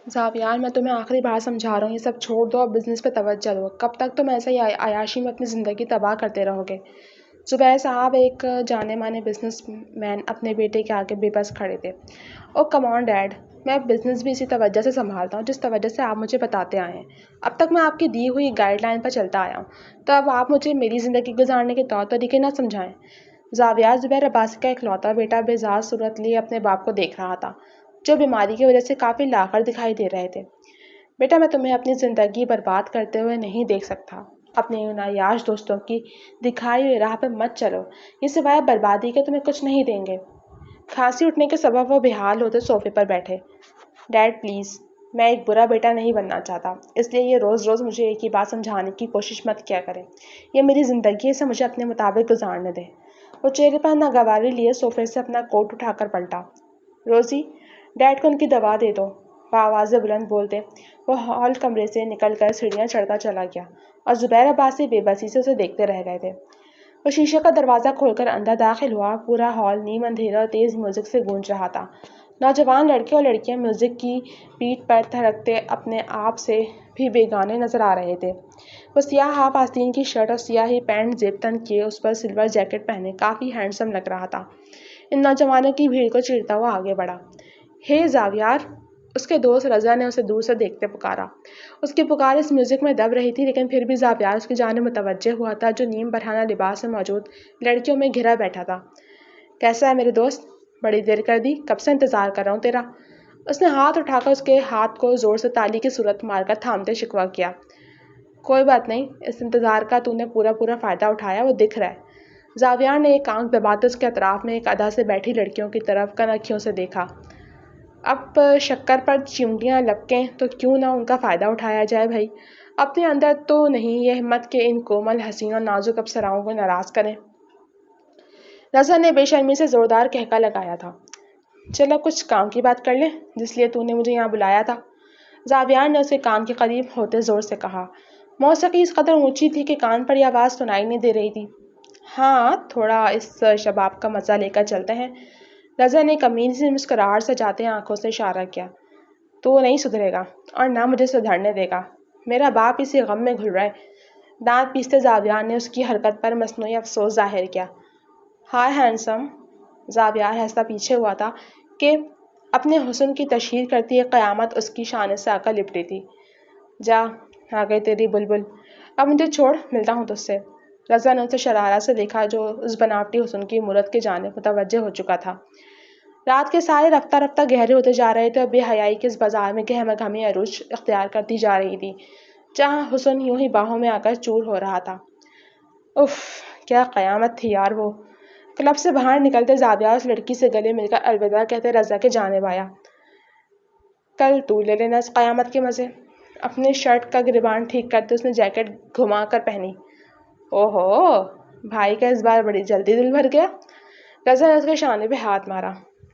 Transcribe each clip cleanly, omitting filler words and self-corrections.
زاویار میں تمہیں آخری بار سمجھا رہا ہوں، یہ سب چھوڑ دو اور بزنس پہ توجہ دو۔ کب تک تم ایسے ہی عیاشی میں اپنی زندگی تباہ کرتے رہو گے؟ زبیر صاحب، ایک جانے مانے بزنس مین، اپنے بیٹے کے آگے بے بس کھڑے تھے۔ او کم آن ڈیڈ، میں بزنس بھی اسی توجہ سے سنبھالتا ہوں جس توجہ سے آپ مجھے بتاتے آئے ہیں۔ اب تک میں آپ کی دی ہوئی گائیڈ لائن پر چلتا آیا ہوں، تو اب آپ مجھے میری زندگی گزارنے کے طور طریقے نہ سمجھائیں۔ زاویار زبیر عباسی کا اکلوتا بیٹا بیزار صورت لیے اپنے باپ کو دیکھ رہا تھا، جو بیماری کی وجہ سے کافی لاغر دکھائی دے رہے تھے۔ بیٹا، میں تمہیں اپنی زندگی برباد کرتے ہوئے نہیں دیکھ سکتا۔ اپنے ان عیاش دوستوں کی دکھائی ہوئی راہ پہ مت چلو، یہ سوائے بربادی کے تمہیں کچھ نہیں دیں گے۔ کھانسی اٹھنے کے سبب وہ بحال ہوتے صوفے پر بیٹھے۔ ڈیڈ پلیز، میں ایک برا بیٹا نہیں بننا چاہتا، اس لیے یہ روز روز مجھے ایک ہی بات سمجھانے کی کوشش مت کیا کریں۔ یہ میری زندگی ہے، اسے مجھے اپنے مطابق گزارنے دیں۔ وہ چہرے پر ناگواری لیے صوفے سے اپنا کوٹ اٹھا کر پلٹا۔ روزی، ڈیڈ کو ان کی دوا دے دو، وہ آواز بلند بولتے وہ ہال کمرے سے نکل کر سیڑھیاں چڑھتا چلا گیا، اور زبیر عباسی بے بسی سے اسے دیکھتے رہ گئے تھے۔ وہ شیشے کا دروازہ کھول کر اندر داخل ہوا۔ پورا ہال نیم اندھیرا اور تیز میوزک سے گونج رہا تھا۔ نوجوان لڑکے اور لڑکیاں میوزک کی بیٹ پر تھرکتے اپنے آپ سے بھی بیگانے نظر آ رہے تھے۔ وہ سیاہ ہاف آستین کی شرٹ اور سیاہ ہی پینٹ زیب تن کیے اس پر سلور جیکٹ پہنے کافی ہینڈسم لگ رہا تھا۔ ان نوجوانوں کی بھیڑ کو چیرتا ہوا آگے بڑھا۔ ہے زاویار، اس کے دوست رضا نے اسے دور سے دیکھتے پکارا۔ اس کی پکار اس میوزک میں دب رہی تھی، لیکن پھر بھی زاویار اس کی جانب متوجہ ہوا تھا، جو نیم برہنہ لباس میں موجود لڑکیوں میں گھرا بیٹھا تھا۔ کیسا ہے میرے دوست؟ بڑی دیر کر دی، کب سے انتظار کر رہا ہوں تیرا۔ اس نے ہاتھ اٹھا کر اس کے ہاتھ کو زور سے تالی کی صورت مار کر تھامتے شکوہ کیا۔ کوئی بات نہیں، اس انتظار کا تو نے پورا فائدہ اٹھایا، وہ دکھ رہا ہے۔ زاویار نے ایک آنکھ دباتے اس کے اطراف میں ایک ادا سے بیٹھی لڑکیوں کی طرف کنکھیوں سے دیکھا۔ اب شکر پر چیونٹیاں لپکیں تو کیوں نہ ان کا فائدہ اٹھایا جائے بھائی۔ اپنے اندر تو نہیں یہ ہمت کہ ان کومل حسین اور نازک ابصراؤں کو ناراض کریں۔ رضا نے بے شرمی سے زوردار کہکا لگایا تھا۔ چل اب کچھ کام کی بات کر لیں، جس لیے تو نے مجھے یہاں بلایا تھا۔ زاویار نے اسے کان کے قریب ہوتے زور سے کہا۔ موسیقی اس قدر اونچی تھی کہ کان پر یہ آواز سنائی نہیں دے رہی تھی۔ ہاں، تھوڑا اس شباب کا مزہ لے کر چلتے ہیں۔ رضا نے کمینی سی مسکراہٹ سے جاتے آنکھوں سے اشارہ کیا۔ تو نہیں سدھرے گا اور نہ مجھے سدھرنے دے گا۔ میرا باپ اسی غم میں گھل رہا ہے۔ دانت پیستے زاویار نے اس کی حرکت پر مصنوعی افسوس ظاہر کیا۔ ہائے ہینڈسم، زاویار ہنستا پیچھے ہوا تھا کہ اپنے حسن کی تشہیر کرتی ایک قیامت اس کی شانے سے آ کر لپٹی تھی۔ جا، آ گئی تیری بلبل، اب مجھے چھوڑ، ملتا ہوں تجھ سے۔ رضا نے اسے شرارت سے دیکھا، جو اس بناوٹی حسن کی مورت کی جانب متوجہ ہو چکا تھا۔ رات کے سائے رفتہ رفتہ گہرے ہوتے جا رہے تھے اور بے حیائی کے اس بازار میں گہما گہمی عروج اختیار کرتی جا رہی تھی، جہاں حسن یوں ہی باہوں میں آ کر چور ہو رہا تھا۔ اف، کیا قیامت تھی یار وہ۔ کلب سے باہر نکلتے زاویار اس لڑکی سے گلے مل کر الوداع کہتے رضا کے جانب آیا۔ کل تو لے لینا اس قیامت کے مزے۔ اپنے شرٹ کا گریبان ٹھیک کرتے اس نے جیکٹ گھما کر پہنی۔ اوہو، بھائی کا اس بار بڑی جلدی دل بھر گیا۔ رضا نے اس کے شانے پہ ہاتھ مارا۔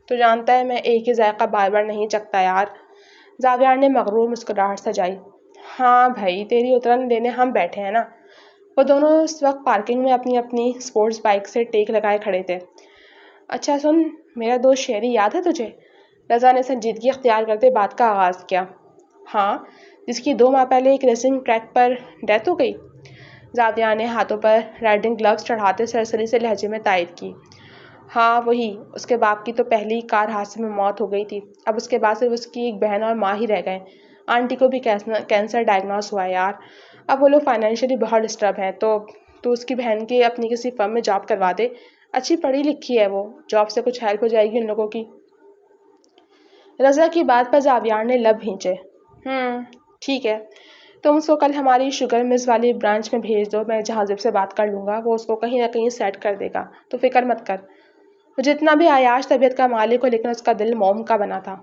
تو جانتا ہے میں ایک ہی ذائقہ بار بار نہیں چکھتا یار۔ زاویار نے مغرور مسکراہٹ سجائی۔ ہاں بھائی، تیری اترن لینے ہم بیٹھے ہیں نا۔ وہ دونوں اس وقت پارکنگ میں اپنی اپنی سپورٹس بائک سے ٹیک لگائے کھڑے تھے۔ اچھا سن، میرا دوست شیری یاد ہے تجھے؟ رضا نے سنجیدگی اختیار کرتے بات کا آغاز کیا۔ ہاں، جس کی 2 ماہ پہلے ایک ریسنگ ٹریک پر ڈیتھ ہو گئی۔ زاویار نے ہاتھوں پر رائڈنگ گلوز چڑھاتے سرسری سے لہجے میں تائید کی۔ ہاں وہی، اس کے باپ کی تو پہلی کار حادثے میں موت ہو گئی تھی، اب اس کے بعد صرف اس کی ایک بہن اور ماں ہی رہ گئے۔ آنٹی کو بھی کینسر ڈائگنوز ہوا ہے یار۔ اب وہ لوگ فائنینشلی بہت ڈسٹرب ہیں، تو اس کی بہن کی اپنی کسی فرم میں جاب کروا دے، اچھی پڑھی لکھی ہے وہ، جاب سے کچھ ہیلپ ہو جائے گی ان لوگوں کی۔ رضا کی بات پر زاویار نے لب بھینچے۔ ٹھیک ہے، تم اس کو کل ہماری شوگر ملز والی برانچ میں بھیج دو، میں جہازب سے بات کر لوں گا، وہ اس کو کہیں نہ کہیں سیٹ کر دے گا، تو فکر مت کر۔ وہ جتنا بھی عیاش طبیعت کا مالک ہو، لیکن اس کا دل موم کا بنا تھا۔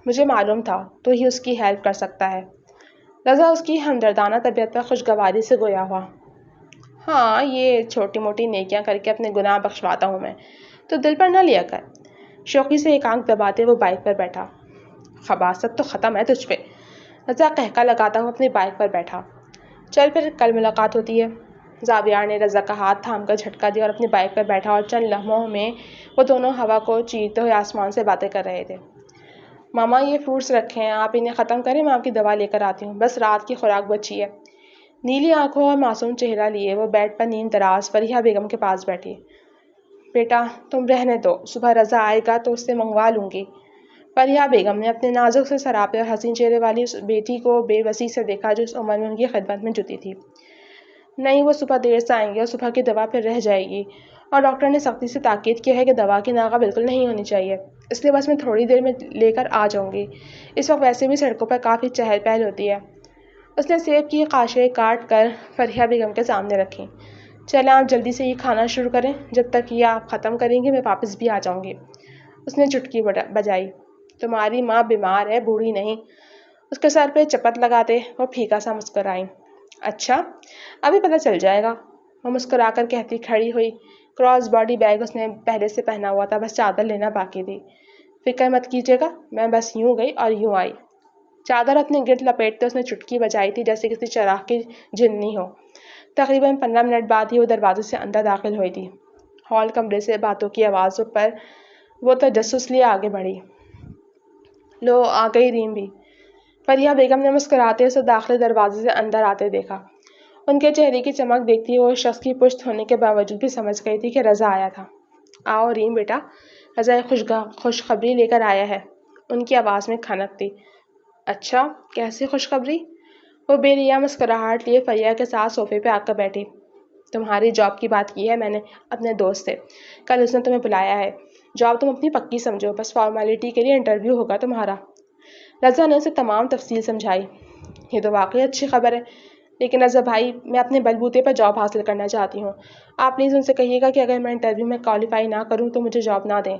مجھے معلوم تھا تو ہی اس کی ہیلپ کر سکتا ہے۔ رضا اس کی ہمدردانہ طبیعت پر خوشگواری سے گویا ہوا۔ ہاں، یہ چھوٹی موٹی نیکیاں کر کے اپنے گناہ بخشواتا ہوں میں، تو دل پر نہ لیا کر۔ شوقی سے ایک آنکھ دباتے وہ بائک پر بیٹھا۔ خباثت تو ختم ہے تجھ پہ۔ رضا قہقہ لگاتا ہوا اپنی بائک پر بیٹھا۔ چل پھر، کل ملاقات ہوتی ہے۔ زاویار نے رضا کا ہاتھ تھام کر جھٹکا دیا اور اپنی بائک پر بیٹھا، اور چند لمحوں میں وہ دونوں ہوا کو چیرتے ہوئے آسمان سے باتیں کر رہے تھے۔ ماما یہ فروٹس رکھے ہیں، آپ انہیں ختم کریں، میں آپ کی دوا لے کر آتی ہوں، بس رات کی خوراک بچی ہے۔ نیلی آنکھوں اور معصوم چہرہ لیے وہ بیڈ پر نیم دراز فریحہ بیگم کے پاس بیٹھی۔ بیٹا تم رہنے دو، صبح رضا آئے گا تو اس سے منگوا لوں گی۔ فریحہ بیگم نے اپنے نازک سے سراپے اور حسین چہرے والی اس بیٹی کو بے بسی سے دیکھا جو اس عمر میں ان کی خدمت میں جتی تھی۔ نہیں، وہ صبح دیر سے آئیں گے اور صبح کی دوا پھر رہ جائے گی، اور ڈاکٹر نے سختی سے تاکید کی ہے کہ دوا کی ناغہ بالکل نہیں ہونی چاہیے، اس لیے بس میں تھوڑی دیر میں لے کر آ جاؤں گی۔ اس وقت ویسے بھی سڑکوں پر کافی چہل پہل ہوتی ہے۔ اس نے سیب کی قاشقیں کاٹ کر فریحہ بیگم کے سامنے رکھی۔ چلیں آپ جلدی سے یہ کھانا شروع کریں، جب تک یہ آپ ختم کریں گے میں واپس بھی آ جاؤں گی۔ اس نے چٹکی بجائی۔ تمہاری ماں بیمار ہے، بوڑھی نہیں۔ اس کے سر پہ چپت لگاتے وہ پھیکا سا مسکرائیں۔ اچھا، ابھی پتہ چل جائے گا، وہ مسکرا کر کہتی کھڑی ہوئی۔ کراس باڈی بیگ اس نے پہلے سے پہنا ہوا تھا، بس چادر لینا باقی تھی۔ فکر مت کیجیے گا، میں بس یوں گئی اور یوں آئی۔ چادر اپنے گرد لپیٹتے اس نے چٹکی بجائی تھی جیسے کسی چراغ کی جھلنی ہو۔ تقریباً 15 منٹ بعد ہی وہ دروازے سے اندر داخل ہوئی تھی۔ ہال کمرے سے باتوں کی آوازوں پر وہ تجسس لیے آگے بڑھی۔ لو آ گئی ریم بھی۔ فریحہ بیگم نے مسکراتے اسے داخلے دروازے سے اندر آتے دیکھا۔ ان کے چہرے کی چمک دیکھتی وہ اس شخص کی پشت ہونے کے باوجود بھی سمجھ گئی تھی کہ رضا آیا تھا۔ آؤ ریم بیٹا، رضا ایک خوشخبری لے کر آیا ہے، ان کی آواز میں کھنک تھی۔ اچھا، کیسی خوشخبری؟ وہ بے ریا مسکراہٹ لیے فریحہ کے ساتھ صوفے پہ آ کر بیٹھی۔ تمہاری جاب کی بات کی ہے میں نے اپنے دوست سے، کل اس نے تمہیں بلایا ہے۔ جاب تم اپنی پکی سمجھو، بس فارمیلٹی کے لیے انٹرویو ہوگا تمہارا۔ رضا نے اسے تمام تفصیل سمجھائی۔ یہ تو واقعی اچھی خبر ہے، لیکن رضا بھائی میں اپنے بلبوتے پر جاب حاصل کرنا چاہتی ہوں۔ آپ پلیز ان سے کہیے گا کہ اگر میں انٹرویو میں کوالیفائی نہ کروں تو مجھے جاب نہ دیں۔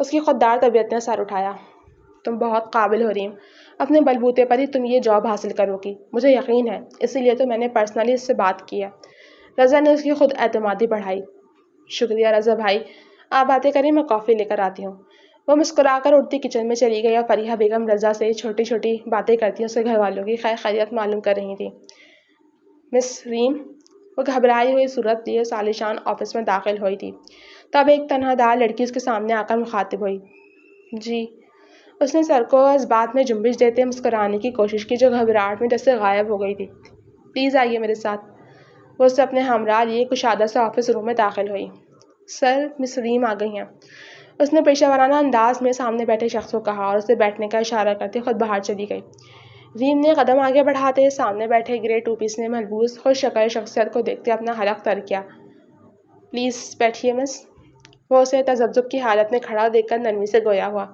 اس کی خوددار طبیعت نے سر اٹھایا۔ تم بہت قابل ہو ریم، اپنے بلبوتے پر ہی تم یہ جاب حاصل کرو گی، مجھے یقین ہے، اسی لیے تو میں نے پرسنلی اس سے بات کی ہے۔ رضا نے اس کی خود اعتمادی بڑھائی۔ شکریہ رضا بھائی، آپ باتیں کریں، میں کافی لے کر آتی ہوں۔ وہ مسکرا کر اٹھتی کچن میں چلی گئی اور فریحہ بیگم رضا سے چھوٹی چھوٹی باتیں کرتی اس کے گھر والوں کی خیر خیریت معلوم کر رہی تھی۔ مس ریم، وہ گھبرائی ہوئی صورت لیے اس عالیشان آفس میں داخل ہوئی تھی، تب ایک تنہا دار لڑکی اس کے سامنے آ کر مخاطب ہوئی۔ جی۔ اس نے سر کو اس بات میں جنبش دیتے مسکرانے کی کوشش کی جو گھبراہٹ میں جیسے غائب ہو گئی تھی۔ پلیز آئیے میرے ساتھ۔ وہ اسے اپنے ہمراہ لیے کشادہ سے آفس روم میں داخل ہوئی۔ سر، مس ریم آ گئی ہیں، اس نے پیشہ ورانہ انداز میں سامنے بیٹھے شخص کو کہا اور اسے بیٹھنے کا اشارہ کرتے خود باہر چلی گئی۔ ریم نے قدم آگے بڑھاتے سامنے بیٹھے گرے ٹو پیس نے ملبوس خوش شکل شخصیت کو دیکھتے اپنا حلق تر کیا۔ پلیز بیٹھیے مس۔ وہ اسے تذبذب کی حالت میں کھڑا دیکھ کر نرمی سے گویا ہوا۔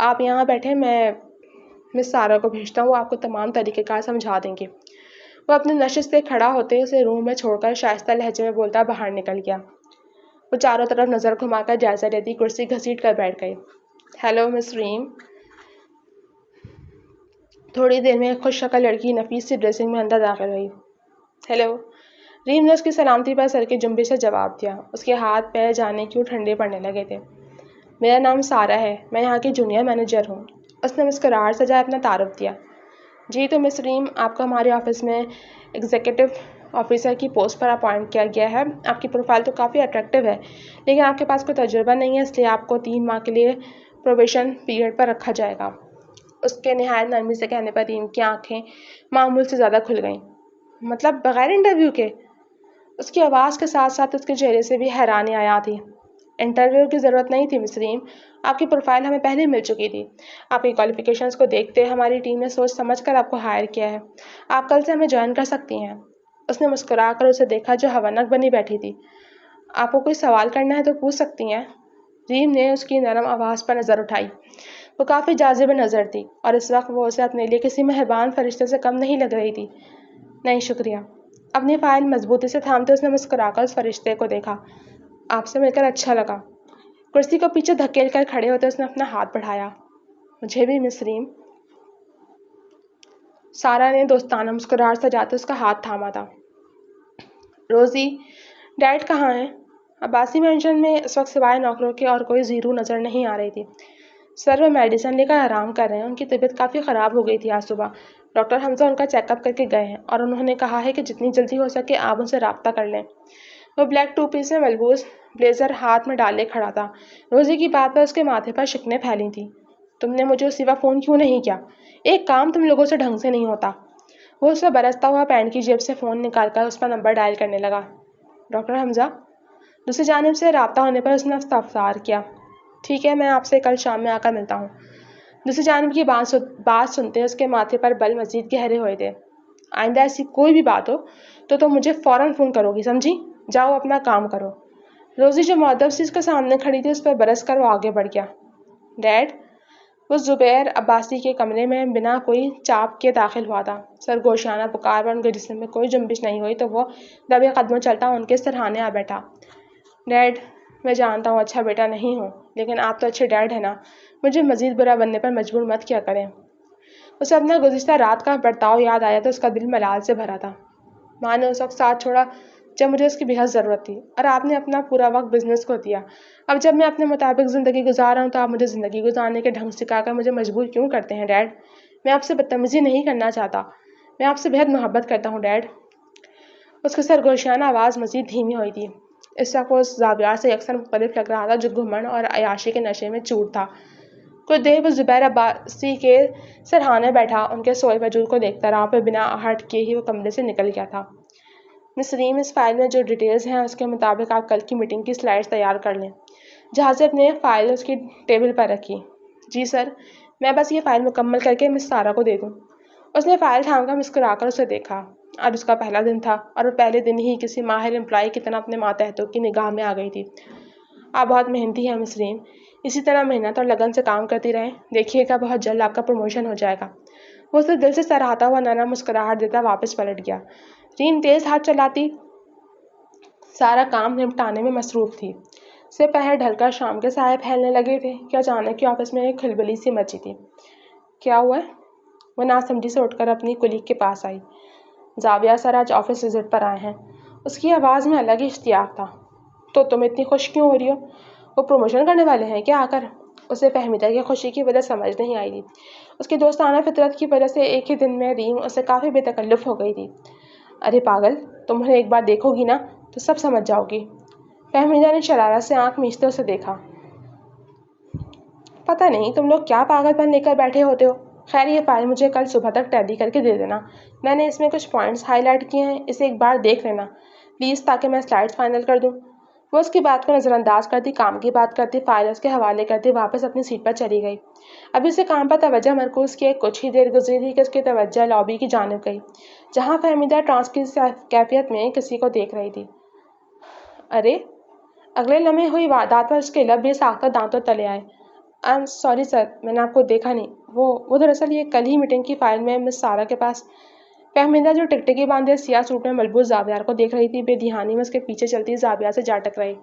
آپ یہاں بیٹھے، میں مس سارا کو بھیجتا ہوں، وہ آپ کو تمام طریقہ کار سمجھا دیں گے۔ وہ اپنے نشست سے کھڑا ہوتے اسے روم میں چھوڑ کر شائستہ لہجے میں بولتا باہر نکل گیا۔ وہ چاروں طرف نظر گھما کر جائزہ لیتی کرسی گھسیٹ کر بیٹھ گئی۔ ہیلو مس ریم۔ تھوڑی دیر میں ایک خوش شکل لڑکی نفیس سی ڈریسنگ میں اندر داخل ہوئی۔ ہیلو۔ ریم نے اس کی سلامتی پر سر کی جنبش سے جواب دیا۔ اس کے ہاتھ پیر جانے کیوں ٹھنڈے پڑنے لگے تھے۔ میرا نام سارا ہے، میں یہاں کی جونیئر مینیجر ہوں۔ اس نے مسکراہٹ سے جائے اپنا تعارف دیا۔ جی تو مس ریم، آپ کو ہمارے آفس میں ایگزیکٹو آفیسر کی پوسٹ پر اپوائنٹ کیا گیا ہے۔ آپ کی پروفائل تو کافی اٹریکٹیو ہے، لیکن آپ کے پاس کوئی تجربہ نہیں ہے، اس لیے آپ کو 3 ماہ کے لیے پروبیشن پیریڈ پر رکھا جائے گا۔ اس کے نہایت نرمی سے کہنے پر ریم کی آنکھیں معمول سے زیادہ کھل گئیں۔ مطلب بغیر انٹرویو کے؟ اس کی آواز کے ساتھ ساتھ اس کے چہرے سے بھی حیرانی آیا تھی۔ انٹرویو کی ضرورت نہیں تھی مس ریم، آپ کی پروفائل ہمیں پہلے مل چکی تھی۔ آپ کی کوالیفیکیشنز کو دیکھتے ہماری ٹیم نے سوچ سمجھ کر آپ کو ہائر کیا ہے۔ آپ کل سے ہمیں جوائن کر سکتی ہیں۔ اس نے مسکرا کر اسے دیکھا جو حونک بنی بیٹھی تھی۔ آپ کو کوئی سوال کرنا ہے تو پوچھ سکتی ہیں۔ ریم نے اس کی نرم آواز پر نظر اٹھائی۔ وہ کافی جاذب نظر تھی اور اس وقت وہ اسے اپنے لیے کسی مہربان فرشتے سے کم نہیں لگ رہی تھی۔ نہیں شکریہ۔ اپنی فائل مضبوطی سے تھامتے اس نے مسکرا کر اس فرشتے کو دیکھا۔ آپ سے مل کر اچھا لگا۔ کرسی کو پیچھے دھکیل کر کھڑے ہوتے اس نے اپنا ہاتھ بڑھایا۔ مجھے بھی مس ریم۔ سارا نے دوستانہ مسکراہٹ سے جاتے اس کا ہاتھ تھاما تھا۔ روزی، ڈیڈ کہاں ہیں؟ عباسی مینشن میں اس وقت سوائے نوکروں کے اور کوئی زیرو نظر نہیں آ رہی تھی۔ سر وہ میڈیسن لے کر آرام کر رہے ہیں، ان کی طبیعت کافی خراب ہو گئی تھی آج صبح۔ ڈاکٹر حمزہ ان کا چیک اپ کر کے گئے ہیں اور انہوں نے کہا ہے کہ جتنی جلدی ہو سکے آپ ان سے رابطہ کر لیں۔ وہ بلیک 2 پیس میں ملبوس بلیزر ہاتھ میں ڈالے کھڑا تھا۔ روزی کی بات پر اس کے ماتھے پر شکنیں پھیلی تھیں۔ تم نے مجھے اسی وقت فون کیوں نہیں کیا؟ ایک کام تم لوگوں سے ڈھنگ سے نہیں ہوتا۔ وہ اس سے برستا ہوا پینٹ کی جیب سے فون نکال کر اس پر نمبر ڈائل کرنے لگا۔ ڈاکٹر حمزہ؟ دوسری جانب سے رابطہ ہونے پر اس نے استفسار کیا۔ ٹھیک ہے، میں آپ سے کل شام میں آ کر ملتا ہوں۔ دوسری جانب کی بات سنتے اس کے ماتھے پر بل مزید گہرے ہوئے تھے۔ آئندہ ایسی کوئی بھی بات ہو تو تم مجھے فوراً فون کرو گی، سمجھی؟ جاؤ اپنا کام کرو۔ روزی جو مؤدب سی اس کے سامنے کھڑی تھی اس پر برس کر وہ آگے بڑھ گیا۔ ڈیڈ؟ وہ زبیر عباسی کے کمرے میں بنا کوئی چاپ کے داخل ہوا تھا۔ سرگوشیانہ پکار پر ان کے جسم میں کوئی جنبش نہیں ہوئی تو وہ دبے قدموں چلتا ان کے سرہانے آ بیٹھا۔ ڈیڈ، میں جانتا ہوں اچھا بیٹا نہیں ہوں، لیکن آپ تو اچھے ڈیڈ ہیں نا، مجھے مزید برا بننے پر مجبور مت کیا کریں۔ اسے اپنا گزشتہ رات کا برتاؤ یاد آیا تو اس کا دل ملال سے بھرا تھا۔ ماں نے اس وقت ساتھ چھوڑا جب مجھے اس کی بے حد ضرورت تھی، اور آپ نے اپنا پورا وقت بزنس کو دیا۔ اب جب میں اپنے مطابق زندگی گزار رہا ہوں تو آپ مجھے زندگی گزارنے کے ڈھنگ سکھا کر مجھے مجبور کیوں کرتے ہیں ڈیڈ؟ میں آپ سے بدتمیزی نہیں کرنا چاہتا، میں آپ سے بے حد محبت کرتا ہوں ڈیڈ۔ اس کی سرگوشیانہ آواز مزید دھیمی ہوئی تھی۔ اس وقت وہ اس زاویار سے یکسر مختلف لگ رہا تھا جو گھمنڈ اور عیاشی کے نشے میں چور تھا۔ کچھ دیر وہ زبیر عباسی کے سرہانے بیٹھا ان کے سوئے وجود کو دیکھتا رہا، پھر بنا آہٹ کیے ہی وہ کمرے سے نکل گیا تھا۔ مس ریم، اس فائل میں جو ڈیٹیلز ہیں اس کے مطابق آپ کل کی میٹنگ کی سلائیڈز تیار کر لیں۔ جہازت نے فائل اس کی ٹیبل پر رکھی۔ جی سر، میں بس یہ فائل مکمل کر کے مس سارہ کو دے دوں۔ اس نے فائل تھام کر مسکرا کر اسے دیکھا۔ آج اس کا پہلا دن تھا اور وہ پہلے دن ہی کسی ماہر امپلائی کی طرح اپنے ماتحتوں کی نگاہ میں آ گئی تھی۔ آپ بہت محنتی ہیں مس ریم، اسی طرح محنت اور لگن سے کام کرتی رہیں، دیکھیے گا بہت جلد آپ کا پروموشن ہو جائے گا۔ وہ اسے دل سے سراہتا ہوا نرم مسکراہٹ دیتا واپس پلٹ گیا۔ ریم تیز ہاتھ چلاتی سارا کام نمٹانے میں مصروف تھی۔ سے پہر ڈھل کر شام کے سائے پھیلنے لگے تھے کہ اچانک کے آفس میں ایک کھلبلی سی مچی تھی۔ کیا ہوا ہے؟ وہ ناسمجھی سے اٹھ کر اپنی کلیگ کے پاس آئی۔ زاویہ سر آج آفس وزٹ پر آئے ہیں۔ اس کی آواز میں الگ ہی اشتیاق تھا۔ تو تم اتنی خوش کیوں ہو رہی ہو؟ وہ پروموشن کرنے والے ہیں کیا آ کر؟ اسے فہمیدہ کی خوشی کی وجہ سمجھ نہیں آئی تھی۔ اس کی دوستانہ فطرت کی وجہ سے ایک ہی دن میں ریم اسے کافی بے تکلف ہو گئی تھی۔ ارے پاگل، تم انہیں ایک بار دیکھو گی نا تو سب سمجھ جاؤ گی۔ فہمیدہ نے شرارت سے آنکھ میچتے اسے دیکھا۔ پتہ نہیں تم لوگ کیا پاگل پن لے کر بیٹھے ہوتے ہو۔ خیر یہ فائل مجھے کل صبح تک ٹیلی کر کے دے دینا، میں نے اس میں کچھ پوائنٹس ہائی لائٹ کیے ہیں، اسے ایک بار دیکھ لینا پلیز تاکہ میں سلائیڈز فائنل کر دوں۔ وہ اس کی بات کو نظر انداز کرتی، کام کی بات کرتی، فائل اس کے حوالے کرتی واپس اپنی سیٹ پر چلی گئی۔ ابھی اسے کام پر توجہ مرکوز کیے کچھ ہی دیر گزری تھی کہ اس کی توجہ لابی کی جانب گئی، جہاں فہمیدہ ٹرانس کی کیفیت میں کسی کو دیکھ رہی تھی۔ ارے! اگلے لمحے ہوئی واردات پر اس کے لب بے ساختہ دانتوں تلے آئے۔ سوری سر، میں نے آپ کو دیکھا نہیں۔ وہ دراصل یہ کل ہی میٹنگ کی فائل میں مس سارہ کے پاس۔ فہمیدہ جو ٹکٹکی باندھے سیاہ سوٹ میں ملبوس زاویار کو دیکھ رہی تھی، بے دھیانی میں اس کے پیچھے چلتی زاویہ سے جا ٹکرائی۔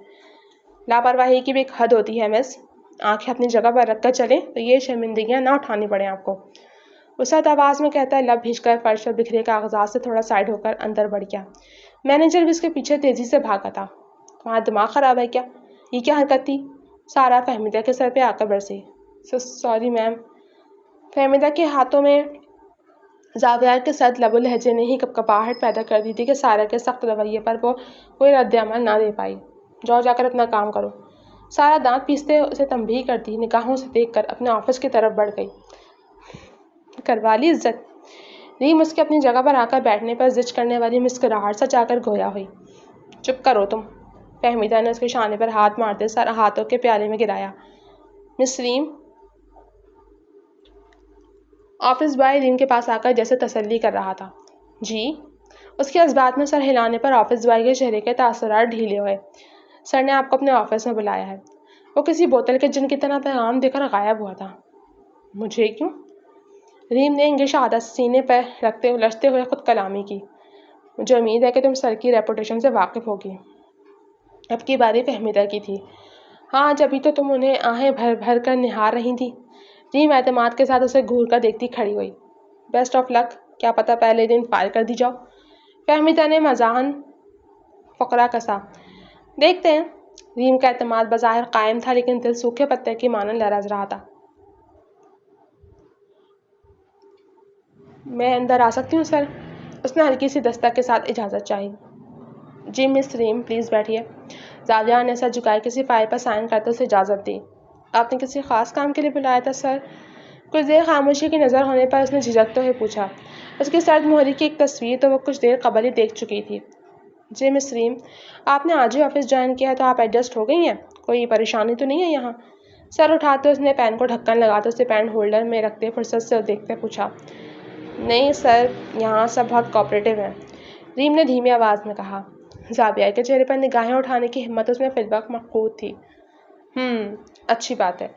لاپرواہی کی بھی ایک حد ہوتی ہے مس، آنکھیں اپنی جگہ پر رکھ کر چلیں تو یہ شرمندگیاں نہ اٹھانی پڑیں آپ کو۔ وسعت آواز میں کہتا ہے لب بھیج کر فرش پر بکھرے کاغذات سے تھوڑا سائڈ ہو کر اندر بڑھ گیا۔ مینیجر بھی اس کے پیچھے تیزی سے بھاگا تھا۔ تمہارا دماغ خراب ہے کیا؟ یہ کیا حرکت تھی؟ سارہ فہمیدہ کے سر پہ آ کر برسی۔ Sorry ma'am. فہمیدہ کے ہاتھوں میں زاویار کے سرد لب و لہجے نے ہی کپکپاہٹ پیدا کر دی تھی کہ سارہ کے سخت رویے پر وہ کوئی رد عمل نہ دے پائی۔ جاؤ جا کر اپنا کام کرو۔ سارہ دانت پیستے اسے تنبیہ کرتی نگاہوں سے دیکھ کر اپنے آفس کی طرف بڑھ گئی۔ کروا لی عزت؟ ریم اس کے اپنی جگہ پر آ کر بیٹھنے پر زچ کرنے والی مسکراہٹ سے جا کر گویا ہوئی۔ چپ کرو تم، فہمیدہ نے اس کے شانے پر ہاتھ مارتے سر ہاتھوں کے پیالے میں گرایا۔ مس ریم؟ آفس بوائے ریم کے پاس آ کر جیسے تسلی کر رہا تھا۔ جی؟ اس کے اس بات میں سر ہلانے پر آفس بوائے کے چہرے کے تاثرات ڈھیلے ہوئے۔ سر نے آپ کو اپنے آفس میں بلایا ہے۔ وہ کسی بوتل کے جن کی طرح پیغام دے کر غائب ہوا تھا۔ مجھے کیوں؟ ریم نے انگلش عادت سینے پر رکھتے الجھتے ہوئے خود کلامی کی۔ مجھے امید ہے کہ تم سر کی ریپوٹیشن سے واقف ہوگی۔ اب کی باری فہمیدہ کی تھی۔ ہاں جبھی تو تم انہیں آہیں بھر بھر کر نہار رہی تھی۔ ریم اعتماد کے ساتھ اسے گھور کر دیکھتی کھڑی ہوئی۔ بیسٹ آف لک، کیا پتہ پہلے دن فائل کر دی جاؤ۔ فہمیدہ نے مزاحن فقرہ کسا۔ دیکھتے ہیں۔ ریم کا اعتماد بظاہر قائم تھا لیکن دل سوکھے پتے کی مانند لرز رہا تھا۔ میں اندر آ سکتی ہوں سر؟ اس نے ہلکی سی دستک کے ساتھ اجازت چاہی۔ جی مس ریم پلیز بیٹھیے۔ زاویہ نے سر جھکائے کسی فائل پر سائن کرتے اسے اجازت دی۔ آپ نے کسی خاص کام کے لیے بلایا تھا سر؟ کچھ دیر خاموشی کی نظر ہونے پر اس نے جھجکتے ہوئے پوچھا۔ اس کی سرد مہری کی ایک تصویر تو وہ کچھ دیر قبل ہی دیکھ چکی تھی۔ جی مس ریم، آپ نے آج ہی آفس جوائن کیا ہے تو آپ ایڈجسٹ ہو گئی ہیں؟ کوئی پریشانی تو نہیں ہے یہاں؟ سر اٹھاتے اس نے پین کو ڈھکن لگاتے اسے پین ہولڈر میں رکھتے فرصت سے دیکھتے پوچھا۔ نہیں سر، یہاں سب بہت کوآپریٹو ہیں، ریم نے دھیمی آواز میں کہا۔ زاویہ کے چہرے پر نگاہیں اٹھانے کی ہمت اس میں فی الوقت مفقود تھی۔ اچھی بات ہے،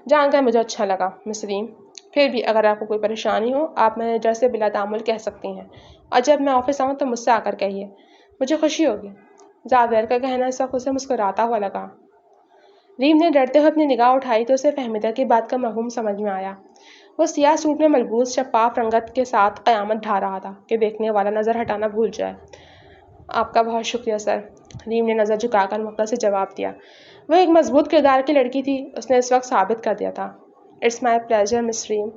جان کر مجھے اچھا لگا مس ریم۔ پھر بھی اگر آپ کو کوئی پریشانی ہو آپ مینیجر سے بلا تعامل کہہ سکتی ہیں، اور جب میں آفس آؤں تو مجھ سے آ کر کہیے، مجھے خوشی ہوگی۔ زاویہ کا کہنا اس وقت اسے مسکراتا ہوا لگا۔ ریم نے ڈرتے ہوئے اپنی نگاہ اٹھائی تو اسے فہمیدہ کی بات کا مفہوم سمجھ میں آیا۔ وہ سیاہ سوٹ میں ملبوس شفاف رنگت کے ساتھ قیامت ڈھا رہا تھا کہ دیکھنے والا نظر ہٹانا بھول جائے۔ آپ کا بہت شکریہ سر، ریم نے نظر جھکا کر مخلص سے جواب دیا۔ وہ ایک مضبوط کردار کی لڑکی تھی، اس نے اس وقت ثابت کر دیا تھا۔ It's my pleasure miss Reem.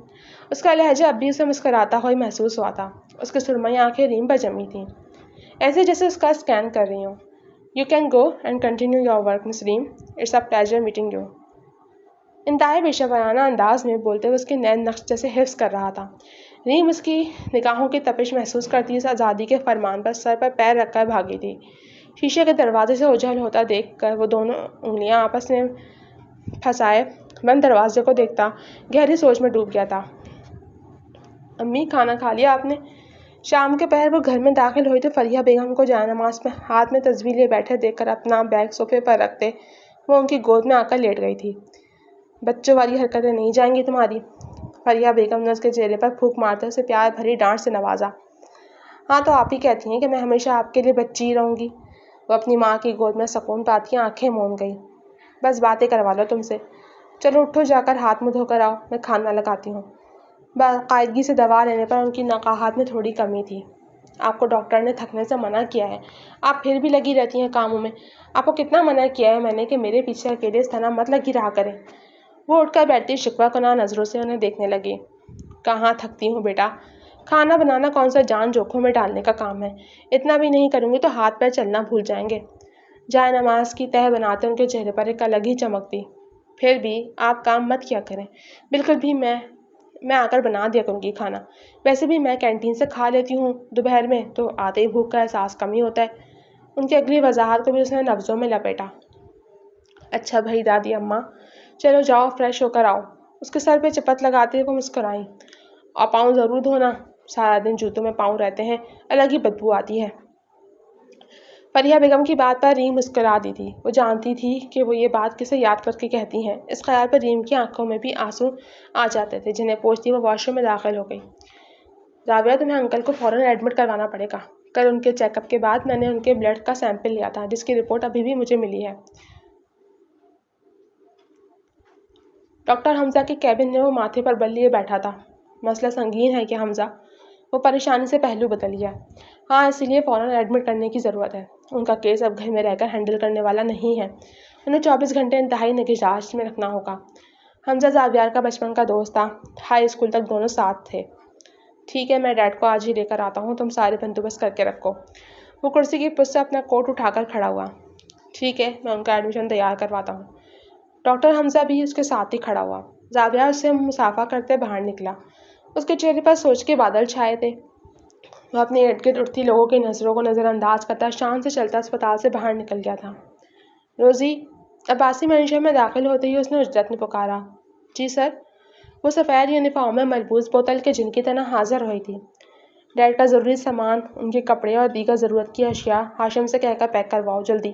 اس کا لہجہ اب بھی اسے مسکراتا ہوا محسوس ہوا تھا۔ اس کی سرمئی آنکھیں ریم پر جمی تھیں، ایسے جیسے اس کا اسکین کر رہی ہوں۔ You can go and continue your work miss Reem, it's a pleasure meeting you. انتہائی پیشہ ورانہ انداز میں بولتے ہوئے اس کے نین نقش جیسے حفظ کر رہا تھا۔ ریم اس کی نگاہوں کی تپش محسوس کرتی اس آزادی کے فرمان پر سر پر پیر رکھ کر بھاگی تھی۔ شیشے کے دروازے سے اجھل ہوتا دیکھ کر وہ دونوں انگلیاں آپس میں پھنسائے بند دروازے کو دیکھتا گہری سوچ میں ڈوب گیا تھا۔ امی، کھانا کھا لیا آپ نے؟ شام کے پہر وہ گھر میں داخل ہوئی تو فریحہ بیگم کو جائے نماز میں ہاتھ میں تسبیح لیے بیٹھے دیکھ کر اپنا بیگ صوفے پر رکھتے وہ ان کی گود میں آ کر لیٹ گئی تھی۔ بچوں والی حرکتیں نہیں جائیں گی تمہاری، فریحہ بیگم نے اس کے چہرے پر پھونک مارتے اسے پیار بھری ڈانٹ سے نوازا۔ ہاں تو آپ ہی کہتی ہیں کہ میں ہمیشہ آپ کے لیے بچی ہی رہوں گی۔ وہ اپنی ماں کی گود میں سکون پاتی آنکھیں موند گئی۔ بس باتیں کروا لو تم سے، چلو اٹھو جا کر ہاتھ منہ دھو کر آؤ، میں کھانا لگاتی ہوں۔ باقاعدگی سے دوا لینے پر ان کی نقاہت میں تھوڑی کمی تھی۔ آپ کو ڈاکٹر نے تھکنے سے منع کیا ہے، آپ پھر بھی لگی رہتی ہیں کاموں میں۔ آپ کو کتنا منع کیا ہے میں نے کہ میرے پیچھے اکیلے اس طرح مت لگی رہا کریں۔ وہ اٹھ کر بیٹھتی شکوہ کناہ نظروں سے انہیں دیکھنے لگی۔ کہاں تھکتی ہوں بیٹا، کھانا بنانا کون سا جان جوکھوں میں ڈالنے کا کام ہے، اتنا بھی نہیں کروں گی تو ہاتھ پیر چلنا بھول جائیں گے۔ جائے نماز کی تہہ بناتے ان کے چہرے پر ایک الگ ہی چمک تھی۔ پھر بھی آپ کام مت کیا کریں، بالکل بھی میں آ کر بنا دیا کروں گی کھانا، ویسے بھی میں کینٹین سے کھا لیتی ہوں دوپہر میں تو آتے ہی بھوک کا احساس کم ہی ہوتا ہے۔ ان کی اگلی وضاحت کو بھی اس نے لفظوں میں لپیٹا۔ اچھا بھائی دادی اماں، چلو جاؤ فریش ہو کر آؤ۔ اس کے سر پہ چپت لگاتے وہ مسکرائیں۔ اور پاؤں ضرور دھونا، سارا دن جوتوں میں پاؤں رہتے ہیں، الگ ہی بدبو آتی ہے۔ فریحہ بیگم کی بات پر ریم مسکرا دی تھی۔ وہ جانتی تھی کہ وہ یہ بات کسے یاد کر کے کہتی ہیں۔ اس خیال پر ریم کی آنکھوں میں بھی آنسو آ جاتے تھے جنہیں پوچھتی وہ واش روم میں داخل ہو گئی۔ زاویہ، تمہیں انکل کو فوراً ایڈمٹ کروانا پڑے گا۔ کل ان کے چیک اپ کے بعد میں نے ان کے بلڈ کا سیمپل لیا تھا جس کی رپورٹ ابھی بھی مجھے ملی ہے۔ ڈاکٹر حمزہ کے کیبن میں وہ ماتھے پر بل لیے بیٹھا تھا۔ مسئلہ سنگین ہے کہ حمزہ، وہ پریشانی سے پہلو بدل گیا۔ ہاں، اسی لیے فوراً ایڈمٹ کرنے کی ضرورت ہے۔ ان کا کیس اب گھر میں رہ کر ہینڈل کرنے والا نہیں ہے، انہیں 24 گھنٹے انتہائی نگہداشت میں رکھنا ہوگا۔ حمزہ زاویہ کا بچپن کا دوست تھا، ہائی اسکول تک دونوں ساتھ تھے۔ ٹھیک ہے، میں ڈیڈ کو آج ہی لے کر آتا ہوں، تم سارے بندوبست کر کے رکھو۔ وہ کرسی کی پشت سے اپنا کوٹ اٹھا کر کھڑا ہوا۔ ٹھیک ہے، میں ان کا ایڈمیشن تیار کرواتا ہوں۔ ڈاکٹر حمزہ بھی اس کے ساتھ ہی کھڑا ہوا۔ زاویہ اس سے مصافحہ کرتے باہر نکلا۔ اس کے چہرے پر سوچ کے بادل چھائے تھے۔ وہ اپنے ارد گرد اٹھتی لوگوں کی نظروں کو نظر انداز کرتا شان سے چلتا اسپتال سے باہر نکل گیا تھا۔ روزی، عباسی مینشن میں داخل ہوتے ہی اس نے اجرت نے پکارا۔ جی سر۔ وہ سفید یونیفارم میں ملبوس بوتل کے جن کی طرح حاضر ہوئی تھی۔ ڈیڈ کا ضروری سامان، ان کے کپڑے اور دیگر ضرورت کی اشیاء ہاشم سے کہہ کر پیک کرواؤ جلدی۔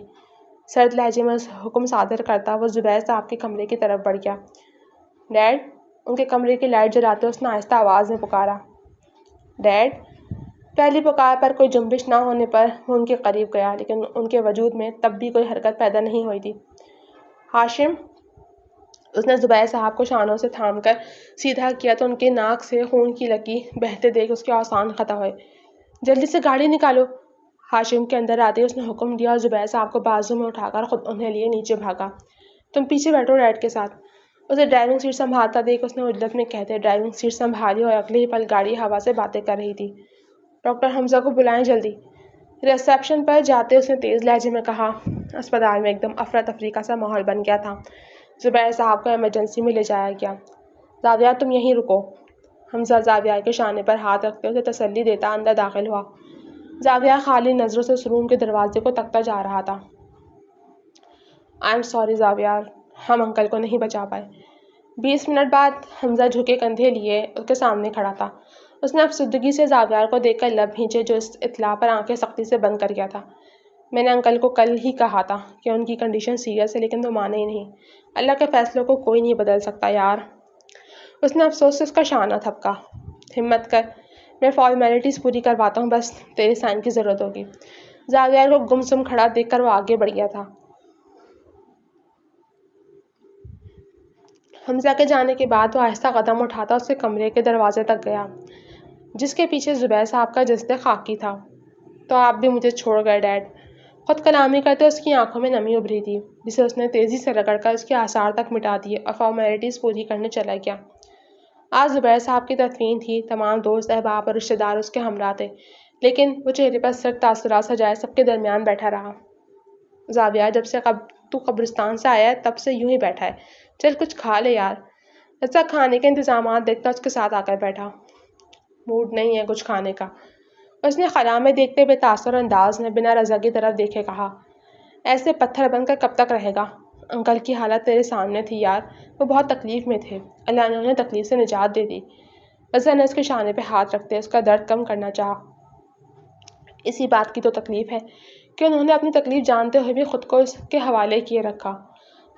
سرد لہجے میں حکم صادر کرتا وہ زبیر صاحب کے کمرے کی طرف بڑھ گیا۔ ڈیڈ، ان کے کمرے کی لائٹ جلاتے اس نے آہستہ آواز میں پکارا۔ ڈیڈ۔ پہلی پکار پر کوئی جنبش نہ ہونے پر وہ ان کے قریب گیا لیکن ان کے وجود میں تب بھی کوئی حرکت پیدا نہیں ہوئی تھی۔ ہاشم، اس نے زبیر صاحب کو شانوں سے تھام کر سیدھا کیا تو ان کے ناک سے خون کی لکی بہتے دیکھ اس کے آسان خطا ہوئے۔ جلدی سے گاڑی نکالو۔ ہاشم کے اندر آتے اس نے حکم دیا اور زبیر صاحب کو بازو میں اٹھا کر خود انہیں لیے نیچے بھاگا۔ تم پیچھے بیٹھو ڈیڈ کے ساتھ۔ اسے ڈرائیونگ سیٹ سنبھالتا دیکھ اس نے اجلت میں کہتے ڈرائیونگ سیٹ سنبھالی اور اگلے ہی پل گاڑی ہوا سے باتیں کر رہی تھی۔ ڈاکٹر حمزہ کو بلائیں جلدی۔ ریسیپشن پر جاتے اس نے تیز لہجے میں کہا۔ اسپتال میں ایک دم افراتفری کا سا ماحول بن گیا تھا۔ زبیر صاحب کو ایمرجنسی میں لے جایا گیا۔ زاویہ تم یہیں رکو۔ حمزہ زاویہ کے شانے پر ہاتھ رکھتے اسے تسلی دیتا اندر داخل ہوا۔ زاویہ خالی نظروں سے اس روم کے دروازے کو تکتا جا رہا تھا۔ آئی ایم سوری زاویہ، ہم انکل کو نہیں بچا پائے۔ 20 منٹ بعد حمزہ جھکے کندھے لیے اس کے سامنے کھڑا تھا۔ اس نے افسردگی سے زاویہ کو دیکھ کر لب کھینچے جو اس اطلاع پر آنکھیں سختی سے بند کر گیا تھا۔ میں نے انکل کو کل ہی کہا تھا کہ ان کی کنڈیشن سیریس ہے، لیکن وہ مانے ہی نہیں۔ اللہ کے فیصلوں کو کوئی نہیں بدل سکتا یار۔ اس نے افسوس سے اس کا شانہ تھپکا۔ ہمت کر، میں فارمیلٹیز پوری کرواتا ہوں، بس تیرے سائن کی ضرورت ہوگی۔ زاویہ کو گمسم کھڑا دیکھ کر وہ آگے بڑھ گیا تھا۔ حمزہ کے جانے کے بعد وہ آہستہ قدم اٹھاتا اس کے کمرے کے دروازے تک گیا، جس کے پیچھے زبیر صاحب کا جسد خاکی تھا۔ تو آپ بھی مجھے چھوڑ گئے ڈیڈ؟ خود کلامی کرتے اس کی آنکھوں میں نمی ابھری تھی، جسے اس نے تیزی سے رگڑ کر اس کے آثار تک مٹا دیے اور فارمیلٹیز پوری کرنے چلا گیا۔ آج زبیر صاحب کی تدفین تھی، تمام دوست احباب اور رشتہ دار اس کے ہمراہ تھے، لیکن وہ چہرے پر سخت تاثرات سجائے سب کے درمیان بیٹھا رہا۔ زاویہ، جب سے تو قبرستان سے آیا ہے تب سے یوں ہی بیٹھا ہے، چل کچھ کھا لے یار۔ ایسا کھانے کے انتظامات دیکھتا اس کے ساتھ آ کر بیٹھا۔ موڈ نہیں ہے کچھ کھانے کا، اس نے خلا میں دیکھتے بے تاثر انداز میں بنا رضا کی طرف دیکھے کہا۔ ایسے پتھر بن کر کب تک رہے گا؟ انکل کی حالت تیرے سامنے تھی یار، وہ بہت تکلیف میں تھے، اللہ نے انہیں تکلیف سے نجات دے دی۔ رضا نے اس کے شانے پہ ہاتھ رکھتے اس کا درد کم کرنا چاہا۔ اسی بات کی تو تکلیف ہے کہ انہوں نے اپنی تکلیف جانتے ہوئے بھی خود کو اس کے حوالے کیے رکھا۔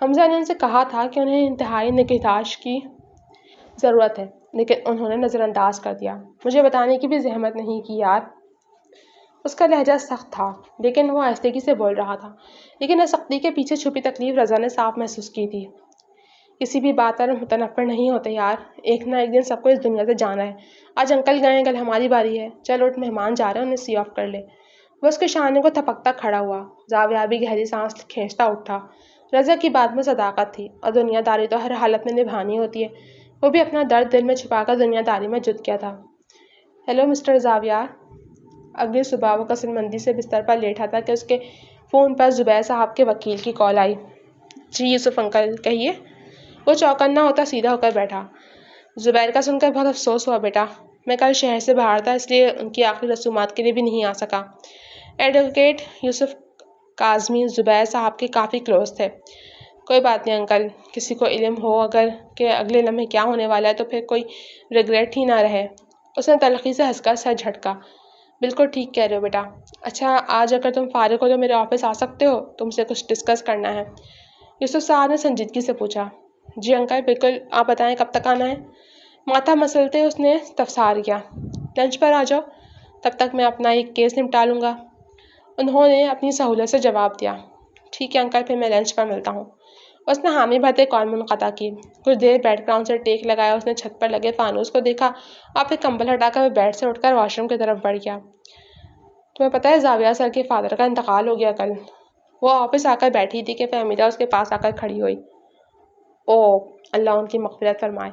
حمزہ نے ان سے کہا تھا کہ انہیں انتہائی نگہداشت کی ضرورت ہے، لیکن انہوں نے نظر انداز کر دیا۔ مجھے بتانے کی بھی زحمت نہیں کی یار۔ اس کا لہجہ سخت تھا، لیکن وہ آہستگی سے بول رہا تھا، لیکن اس سختی کے پیچھے چھپی تکلیف رضا نے صاف محسوس کی تھی۔ کسی بھی بات پر متنفر نہیں ہوتے یار، ایک نہ ایک دن سب کو اس دنیا سے جانا ہے۔ آج انکل گئے، کل ہماری باری ہے، چل اٹھ، مہمان جا رہے ہیں، انہیں سی آف کر لے۔ وہ اس کے شانے کو تھپکتا کھڑا ہوا۔ زاویہ بھی گہری سانس کھینچتا اٹھا۔ رضا کی بات میں صداقت تھی، اور دنیا داری تو ہر حالت میں نبھانی ہوتی ہے۔ وہ بھی اپنا درد دل میں چھپا کر دنیا داری میں جت گیا تھا۔ ہیلو مسٹر زاویہ۔ اگلی صبح وہ کثر مندی سے بستر پر لیٹا تھا کہ اس کے فون پر زبیر صاحب کے وکیل کی کال آئی۔ جی یوسف انکل، کہیے۔ وہ چوکنا ہوتا سیدھا ہو کر بیٹھا۔ زبیر کا سن کر بہت افسوس ہوا بیٹا، میں کل شہر سے باہر تھا، اس لیے ان کی آخری رسومات کے لیے بھی نہیں آ سکا۔ ایڈوکیٹ یوسف کاظمی زبیر صاحب کے کافی کلوز تھے۔ کوئی بات نہیں انکل، کسی کو علم ہو اگر کہ اگلے لمحے کیا ہونے والا ہے تو پھر کوئی ریگریٹ ہی نہ رہے۔ اس نے تلخی سے ہنس کر سر جھٹکا۔ بالکل ٹھیک کہہ رہے ہو بیٹا۔ اچھا، آج اگر تم فارغ ہو تو میرے آفس آ سکتے ہو، تم سے کچھ ڈسکس کرنا ہے۔ یوسف صاحب نے سنجیدگی سے پوچھا۔ جی انکل بالکل، آپ بتائیں کب تک آنا ہے؟ ماتھا مسلتے اس نے استفسار کیا۔ لنچ پر آ جاؤ، تب تک میں اپنا ایک کیس نمٹا لوں گا۔ انہوں نے اپنی سہولت سے جواب دیا۔ ٹھیک ہے انکل، پھر میں لنچ پر ملتا ہوں۔ اس نے حامی بھرتے کال منقطع کی۔ کچھ دیر بیڈ گراؤنڈ سے ٹیک لگایا اس نے چھت پر لگے فانوس کو دیکھا اور پھر کمبل ہٹا کر وہ بیڈ سے اٹھ کر واش روم کی طرف بڑھ گیا۔ تمہیں پتہ ہے زاویہ سر کے فادر کا انتقال ہو گیا کل؟ وہ آفس آ کر بیٹھی تھی کہ فہمیدہ اس کے پاس آ کر کھڑی ہوئی۔ او اللہ ان کی مغفرت فرمائے۔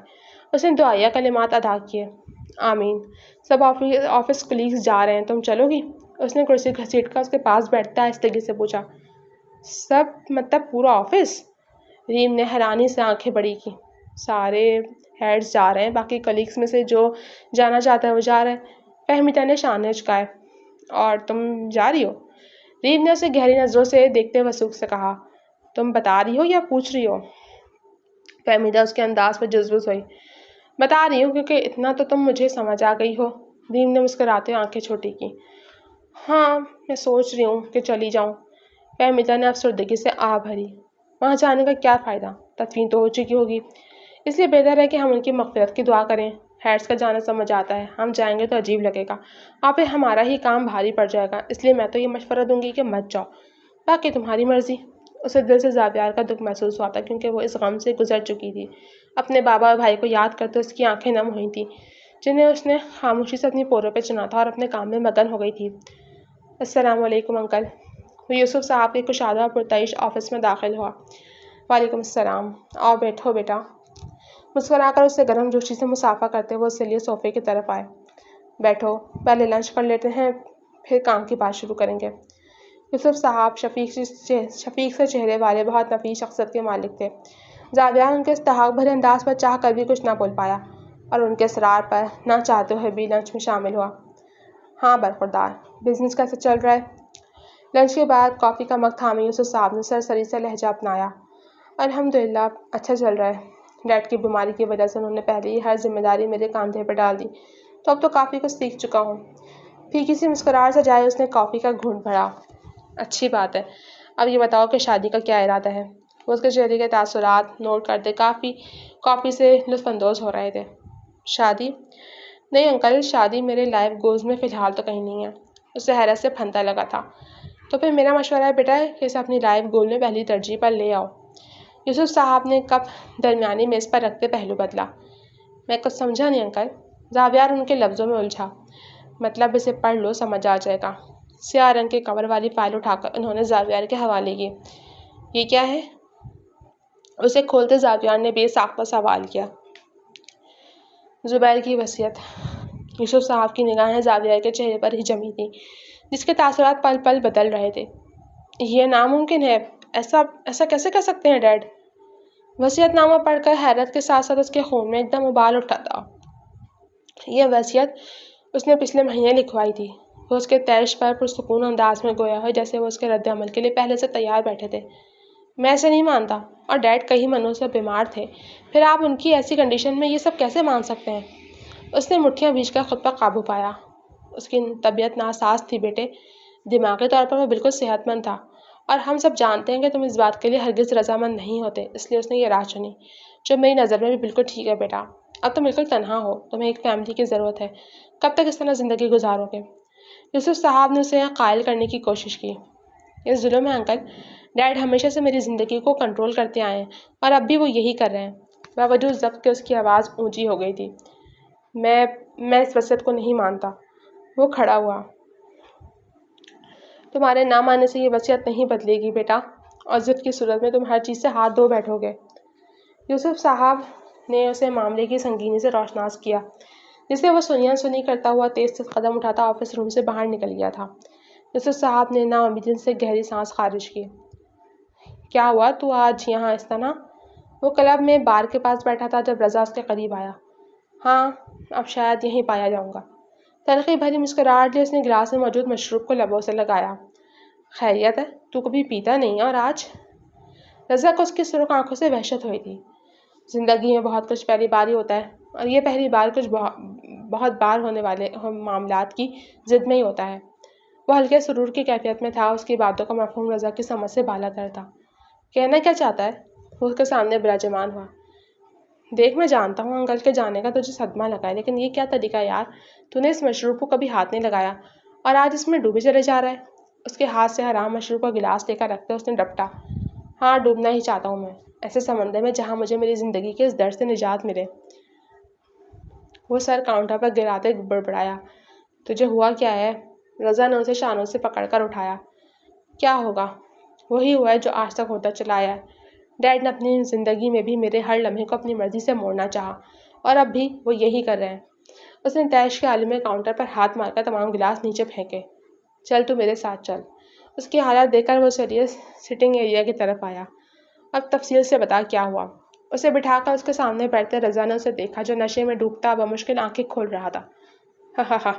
اس نے دعائیہ کلمات ادا کیے۔ آمین۔ سب آفس کلیگز جا رہے ہیں، تم چلو گی؟ اس نے کرسی گھسیٹ کر اس کے پاس بیٹھتے آہستگی سے پوچھا۔ سب مطلب پورا آفس؟ ریم نے حیرانی سے آنکھیں بڑی کی۔ سارے ہیڈز جا رہے ہیں، باقی کلیگز میں سے جو جانا چاہتا ہے وہ جا رہا ہے۔ فہمیدہ نے شانے جھکائے۔ اور تم جا رہی ہو؟ ریم نے اسے گہری نظروں سے دیکھتے وثوق سے کہا۔ تم بتا رہی ہو یا پوچھ رہی ہو؟ فہمیدہ اس کے انداز پر جزبز ہوئی۔ بتا رہی ہوں کیونکہ اتنا تو تم مجھے سمجھ آ گئی ہو۔ ریم نے مسکراتے آنکھیں چھوٹی کی۔ ہاں میں سوچ رہی ہوں کہ چلی جاؤں۔ فہمیدہ نے افسردگی سے آہ بھری۔ وہاں جانے کا کیا فائدہ؟ تدفین تو ہو چکی ہوگی، اس لیے بہتر ہے کہ ہم ان کی مغفرت کی دعا کریں۔ ہیڈز کا جانا سمجھ آتا ہے، ہم جائیں گے تو عجیب لگے گا اور پھر ہمارا ہی کام بھاری پڑ جائے گا، اس لیے میں تو یہ مشورہ دوں گی کہ مت جاؤ، باقی تمہاری مرضی۔ اسے دل سے زاویہ کا دکھ محسوس ہوا تھا کیونکہ وہ اس غم سے گزر چکی تھی۔ اپنے بابا اور بھائی کو یاد کرتے اس کی آنکھیں نم ہوئی تھیں، جنہیں اس نے خاموشی سے اپنی پوروں پہ چنا تھا اور اپنے کام میں مگن ہو گئی تھی۔ السلام علیکم انکل۔ وہ یوسف صاحب کے کشادہ اور پرتعیش آفس میں داخل ہوا۔ وعلیکم السلام، آؤ بیٹھو بیٹا۔ مسکرا کر اس سے گرم جوشی سے مصافحہ کرتے وہ اس کے لیے صوفے کی طرف آئے۔ بیٹھو، پہلے لنچ کر لیتے ہیں، پھر کام کی بات شروع کریں گے۔ یوسف صاحب شفیق سے چہرے والے بہت نفیس شخصیت کے مالک تھے۔ زاویار ان کے استحقاق بھرے انداز پر چاہ کر بھی کچھ نہ بول پایا اور ان کے اصرار پر نہ چاہتے ہوئے بھی لنچ میں شامل ہوا۔ ہاں برخوردار، بزنس کیسے چل رہا ہے؟ لنچ کے بعد کافی کا مگ تھامے یوسف صاحب نے سرسری سے لہجہ اپنایا۔ الحمدللہ اچھا چل رہا ہے۔ ڈیڈ کی بیماری کی وجہ سے انہوں نے پہلے ہی ہر ذمہ داری میرے کاندھے پر ڈال دی، تو اب تو کافی کچھ سیکھ چکا ہوں۔ پھیکی سی مسکراہٹ سے جائے اس نے کافی کا گھونٹ بھرا۔ اچھی بات ہے، اب یہ بتاؤ کہ شادی کا کیا ارادہ ہے؟ وہ اس کے چہرے کے تاثرات نوٹ کرتے کافی سے لطف اندوز ہو رہے تھے۔ شادی؟ نہیں انکل، شادی میرے لائف گولز میں فی الحال تو کہیں نہیں ہے۔ اسے حیرت سے پھنتا لگا تھا۔ تو پھر میرا مشورہ ہے بیٹا کہ اسے اپنی لائف گول میں پہلی ترجیح پر لے آؤ۔ یوسف صاحب نے کپ درمیانی میز پر رکھتے پہلو بدلا۔ میں کچھ سمجھا نہیں انکل۔ زاویار ان کے لفظوں میں الجھا۔ مطلب اسے پڑھ لو، سمجھ آ جائے گا۔ سیاہ رنگ کے کور والی فائل اٹھا کر انہوں نے زاویار کے حوالے کی۔ یہ کیا ہے؟ اسے کھولتے زاویار نے بے ساختہ سوال کیا۔ زبیر کی وصیت۔ یوسف صاحب کی نگاہیں زاویار کے چہرے پر ہی جمی تھیں، جس کے تاثرات پل پل بدل رہے تھے۔ یہ ناممکن ہے، ایسا کیسے کر سکتے ہیں ڈیڈ؟ وصیت نامہ پڑھ کر حیرت کے ساتھ ساتھ اس کے خون میں ایک دم ابال اٹھا تھا۔ یہ وصیت اس نے پچھلے مہینے لکھوائی تھی۔ وہ اس کے تیش پر پرسکون انداز میں گویا ہے جیسے وہ اس کے رد عمل کے لیے پہلے سے تیار بیٹھے تھے۔ میں ایسے نہیں مانتا، اور ڈیڈ کئی مہینوں سے بیمار تھے، پھر آپ ان کی ایسی کنڈیشن میں یہ سب کیسے مان سکتے ہیں؟ اس نے مٹھیاں بھیج کر خود پر قابو پایا۔ اس کی طبیعت ناساز تھی بیٹے، دماغی طور پر وہ بالکل صحت مند تھا، اور ہم سب جانتے ہیں کہ تم اس بات کے لیے ہرگز رضامند نہیں ہوتے، اس لیے اس نے یہ راہ چنی، جو میری نظر میں بھی بالکل ٹھیک ہے بیٹا۔ اب تم بالکل تنہا ہو، تمہیں ایک فیملی کی ضرورت ہے، کب تک اس طرح زندگی گزارو گے؟ یوسف صاحب نے اسے قائل کرنے کی کوشش کی۔ یہ ظلم ہے انکل، ڈیڈ ہمیشہ سے میری زندگی کو کنٹرول کرتے آئے ہیں، اور اب بھی وہ یہی کر رہے ہیں۔ باوجود ضبط کے اس کی آواز اونچی ہو گئی تھی۔ میں اس وصیت کو نہیں مانتا۔ وہ کھڑا ہوا۔ تمہارے نہ ماننے سے یہ وصیت نہیں بدلے گی بیٹا، اور ضد کی صورت میں تم ہر چیز سے ہاتھ دھو بیٹھو گے۔ یوسف صاحب نے اسے معاملے کی سنگینی سے روشناس کیا، جس سے وہ سنیا سنی کرتا ہوا تیز قدم اٹھاتا آفس روم سے باہر نکل گیا تھا۔ یوسف صاحب نے نا امیدی سے گہری سانس خارج کی۔ کیا ہوا تو آج یہاں اس طرح؟ وہ کلب میں بار کے پاس بیٹھا تھا جب رضا اس کے قریب آیا۔ ہاں، اب شاید یہیں پایا جاؤں گا۔ تلخی بھری مسکراہٹ لیے اس نے گلاس میں موجود مشروب کو لبوں سے لگایا۔ خیریت ہے؟ تو کبھی پیتا نہیں اور آج؟ رضا کو اس کی سرخ آنکھوں سے وحشت ہوئی تھی۔ زندگی میں بہت کچھ پہلی بار ہی ہوتا ہے، اور یہ پہلی بار کچھ بہت بار ہونے والے معاملات کی ضد میں ہی ہوتا ہے۔ وہ ہلکے سرور کی کیفیت میں تھا، اس کی باتوں کا مفہوم رضا کی سمجھ سے بالا تر تھا۔ کہنا کیا چاہتا ہے؟ وہ اس کے سامنے براجمان ہوا۔ دیکھ میں جانتا ہوں انکل کے جانے کا تجھے صدمہ لگا ہے، لیکن یہ کیا طریقہ یار، تو نے اس مشروب کو کبھی ہاتھ نہیں لگایا اور آج اس میں ڈوبے چلے جا رہا ہے۔ اس کے ہاتھ سے حرام مشروب کا گلاس لے کر رکھتے اس نے ڈپٹا۔ ہاں، ڈوبنا ہی چاہتا ہوں میں، ایسے سمندر میں جہاں مجھے میری زندگی کے اس درد سے نجات ملے۔ وہ سر کاؤنٹر پر گراتے بڑبڑایا۔ تجھے ہوا کیا ہے؟ رضا نے اسے شانوں سے پکڑ کر اٹھایا۔ کیا ہوگا؟ وہی ہوا ہے جو آج تک ہوتا چلا آیا ہے۔ ڈیڈ نے اپنی زندگی میں بھی میرے ہر لمحے کو اپنی مرضی سے موڑنا چاہا، اور اب بھی وہ یہی کر رہے ہیں۔ اس نے تیش کے عالم کاؤنٹر پر ہاتھ مار کر تمام گلاس نیچے پھینکے۔ چل تو میرے ساتھ چل۔ اس کی حالت دیکھ کر وہ چلیے سٹنگ ایریا کی طرف آیا۔ اب تفصیل سے بتا کیا ہوا۔ اسے بٹھا کر اس کے سامنے بیٹھتے رضا نے اسے دیکھا جو نشے میں ڈوبتا بمشکل آنکھیں کھول رہا تھا۔ ہا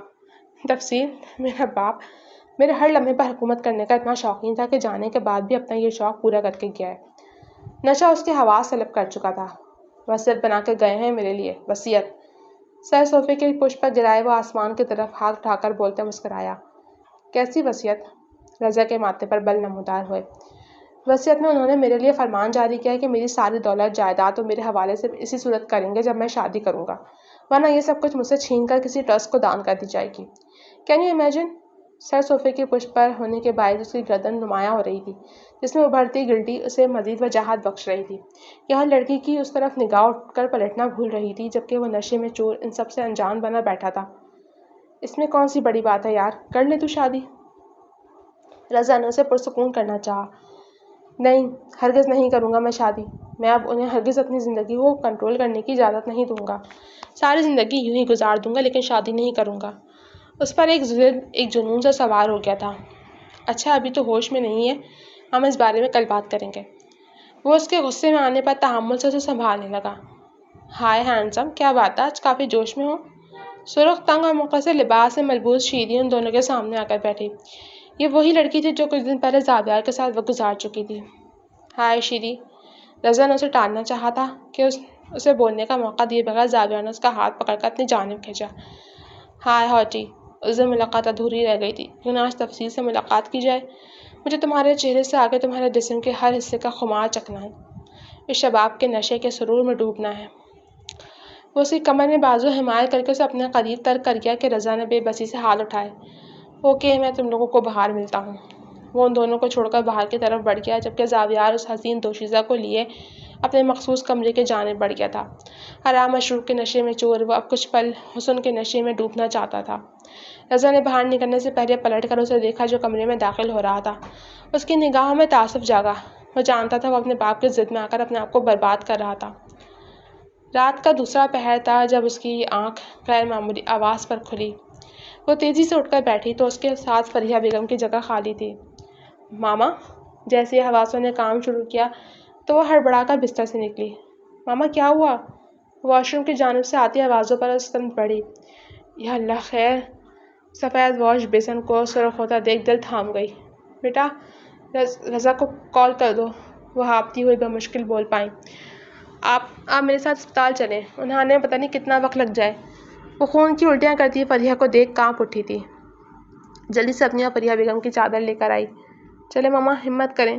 تفصیل؟ میرا باپ میرے ہر لمحے پر حکومت کرنے کا اتنا شوقین تھا کہ جانے کے بعد بھی اپنا یہ شوق پورا کر کے گیا ہے۔ نشہ اس کے حواس طلب کر چکا تھا۔ وصیت بنا کے گئے ہیں میرے لیے، وصیت۔ سر صوفے کے پشت پر گرائے وہ آسمان کی طرف ہاتھ اٹھا کر بولتے مسکرایا۔ کیسی وصیت؟ رضا کے ماتھے پر بل نمودار ہوئے۔ وصیت میں انہوں نے میرے لیے فرمان جاری کیا ہے کہ میری ساری دولت جائیداد وہ میرے حوالے سے اسی صورت کریں گے جب میں شادی کروں گا، ورنہ یہ سب کچھ مجھ سے چھین کر کسی ٹرسٹ کو دان کر دی جائے گی۔ Can you imagine? سر صوفے کی پشت پر ہونے کے باعث اس کی گردن نمایاں ہو رہی تھی، جس میں ابھرتی گلٹی اسے مزید وجاہت بخش رہی تھی۔ یہاں لڑکی کی اس طرف نگاہ اٹھ کر پلٹنا بھول رہی تھی، جبکہ وہ نشے میں چور ان سب سے انجان بنا بیٹھا تھا۔ اس میں کون سی بڑی بات ہے یار، کر لے تو شادی۔ رضا نے اسے پرسکون کرنا چاہا۔ نہیں، ہرگز نہیں کروں گا میں شادی۔ میں اب انہیں ہرگز اپنی زندگی کو کنٹرول کرنے کی اجازت نہیں دوں گا۔ ساری زندگی یوں ہی گزار دوں گا، لیکن شادی نہیں کروں گا۔ اس پر ایک جنون سا سوار ہو گیا تھا۔ اچھا، ابھی تو ہوش میں نہیں ہے، ہم اس بارے میں کل بات کریں گے۔ وہ اس کے غصے میں آنے پر تحمل سے اسے سنبھالنے لگا۔ ہائے ہینڈسم، کیا بات ہے، آج کافی جوش میں ہو؟ سرخ تنگ اور مختصر لباس سے ملبوس شیری ان دونوں کے سامنے آ کر بیٹھی۔ یہ وہی لڑکی تھی جو کچھ دن پہلے زابیار کے ساتھ وقت گزار چکی تھی۔ ہائے شیری۔ رضا نے اسے ٹالنا چاہا تھا کہ اسے بولنے کا موقع دیے بغیر زابیار نے اس کا ہاتھ پکڑ کر اپنی جانب کھینچا۔ ہائے ہوٹی، اس دن ملاقات ادھوری رہ گئی تھی، لیکن آج تفصیل سے ملاقات کی جائے۔ مجھے تمہارے چہرے سے آگے تمہارے جسم کے ہر حصے کا خمار چکھنا ہے، اس شباب کے نشے کے سرور میں ڈوبنا ہے۔ وہ اس کی کمر میں بازو حمایت کر کے اسے اپنے قریب تر کر گیا کہ رضا نے بے بسی سے ہاتھ اٹھائے۔ اوکے، میں تم لوگوں کو باہر ملتا ہوں۔ وہ ان دونوں کو چھوڑ کر باہر کی طرف بڑھ گیا، جبکہ زاویار اس حسین دوشیزہ کو لیے اپنے مخصوص کمرے کی جانب بڑھ گیا تھا۔ حرام مشروب کے نشے میں چور، وہ اب کچھ پل حسن کے نشے میں ڈوبنا چاہتا تھا۔ رضا نے باہر نکلنے سے پہلے پلٹ کر اسے دیکھا جو کمرے میں داخل ہو رہا تھا۔ اس کی نگاہوں میں تعصب جاگا۔ وہ جانتا تھا وہ اپنے باپ کی ضد میں آ کر اپنے آپ کو برباد کر رہا تھا۔ رات کا دوسرا پہر تھا جب اس کی آنکھ غیر معمولی آواز پر کھلی۔ وہ تیزی سے اٹھ کر بیٹھی تو اس کے ساتھ فریحہ بیگم کی جگہ خالی تھی۔ ماما! جیسے ہی حواسوں نے کام شروع کیا تو وہ ہڑبڑا کر بستر سے نکلی۔ ماما کیا ہوا؟ واش روم کی جانب سے آتی آوازوں پر سمت بڑھی۔ یا اللہ خیر! سفید واش بیسن کو سرخ ہوتا دیکھ دل تھام گئی۔ بیٹا، رضا کو کال کر دو، وہ ہاپتی ہوئی بمشکل بول پائیں۔ آپ میرے ساتھ اسپتال چلیں، انہیں آنے میں پتہ نہیں کتنا وقت لگ جائے۔ وہ خون کی الٹیاں کرتی فریحہ کو دیکھ کانپ اٹھی تھی۔ جلدی سے اپنی اور فریحہ بیگم کی چادر لے کر آئی۔ چلے ماما، ہمت کریں۔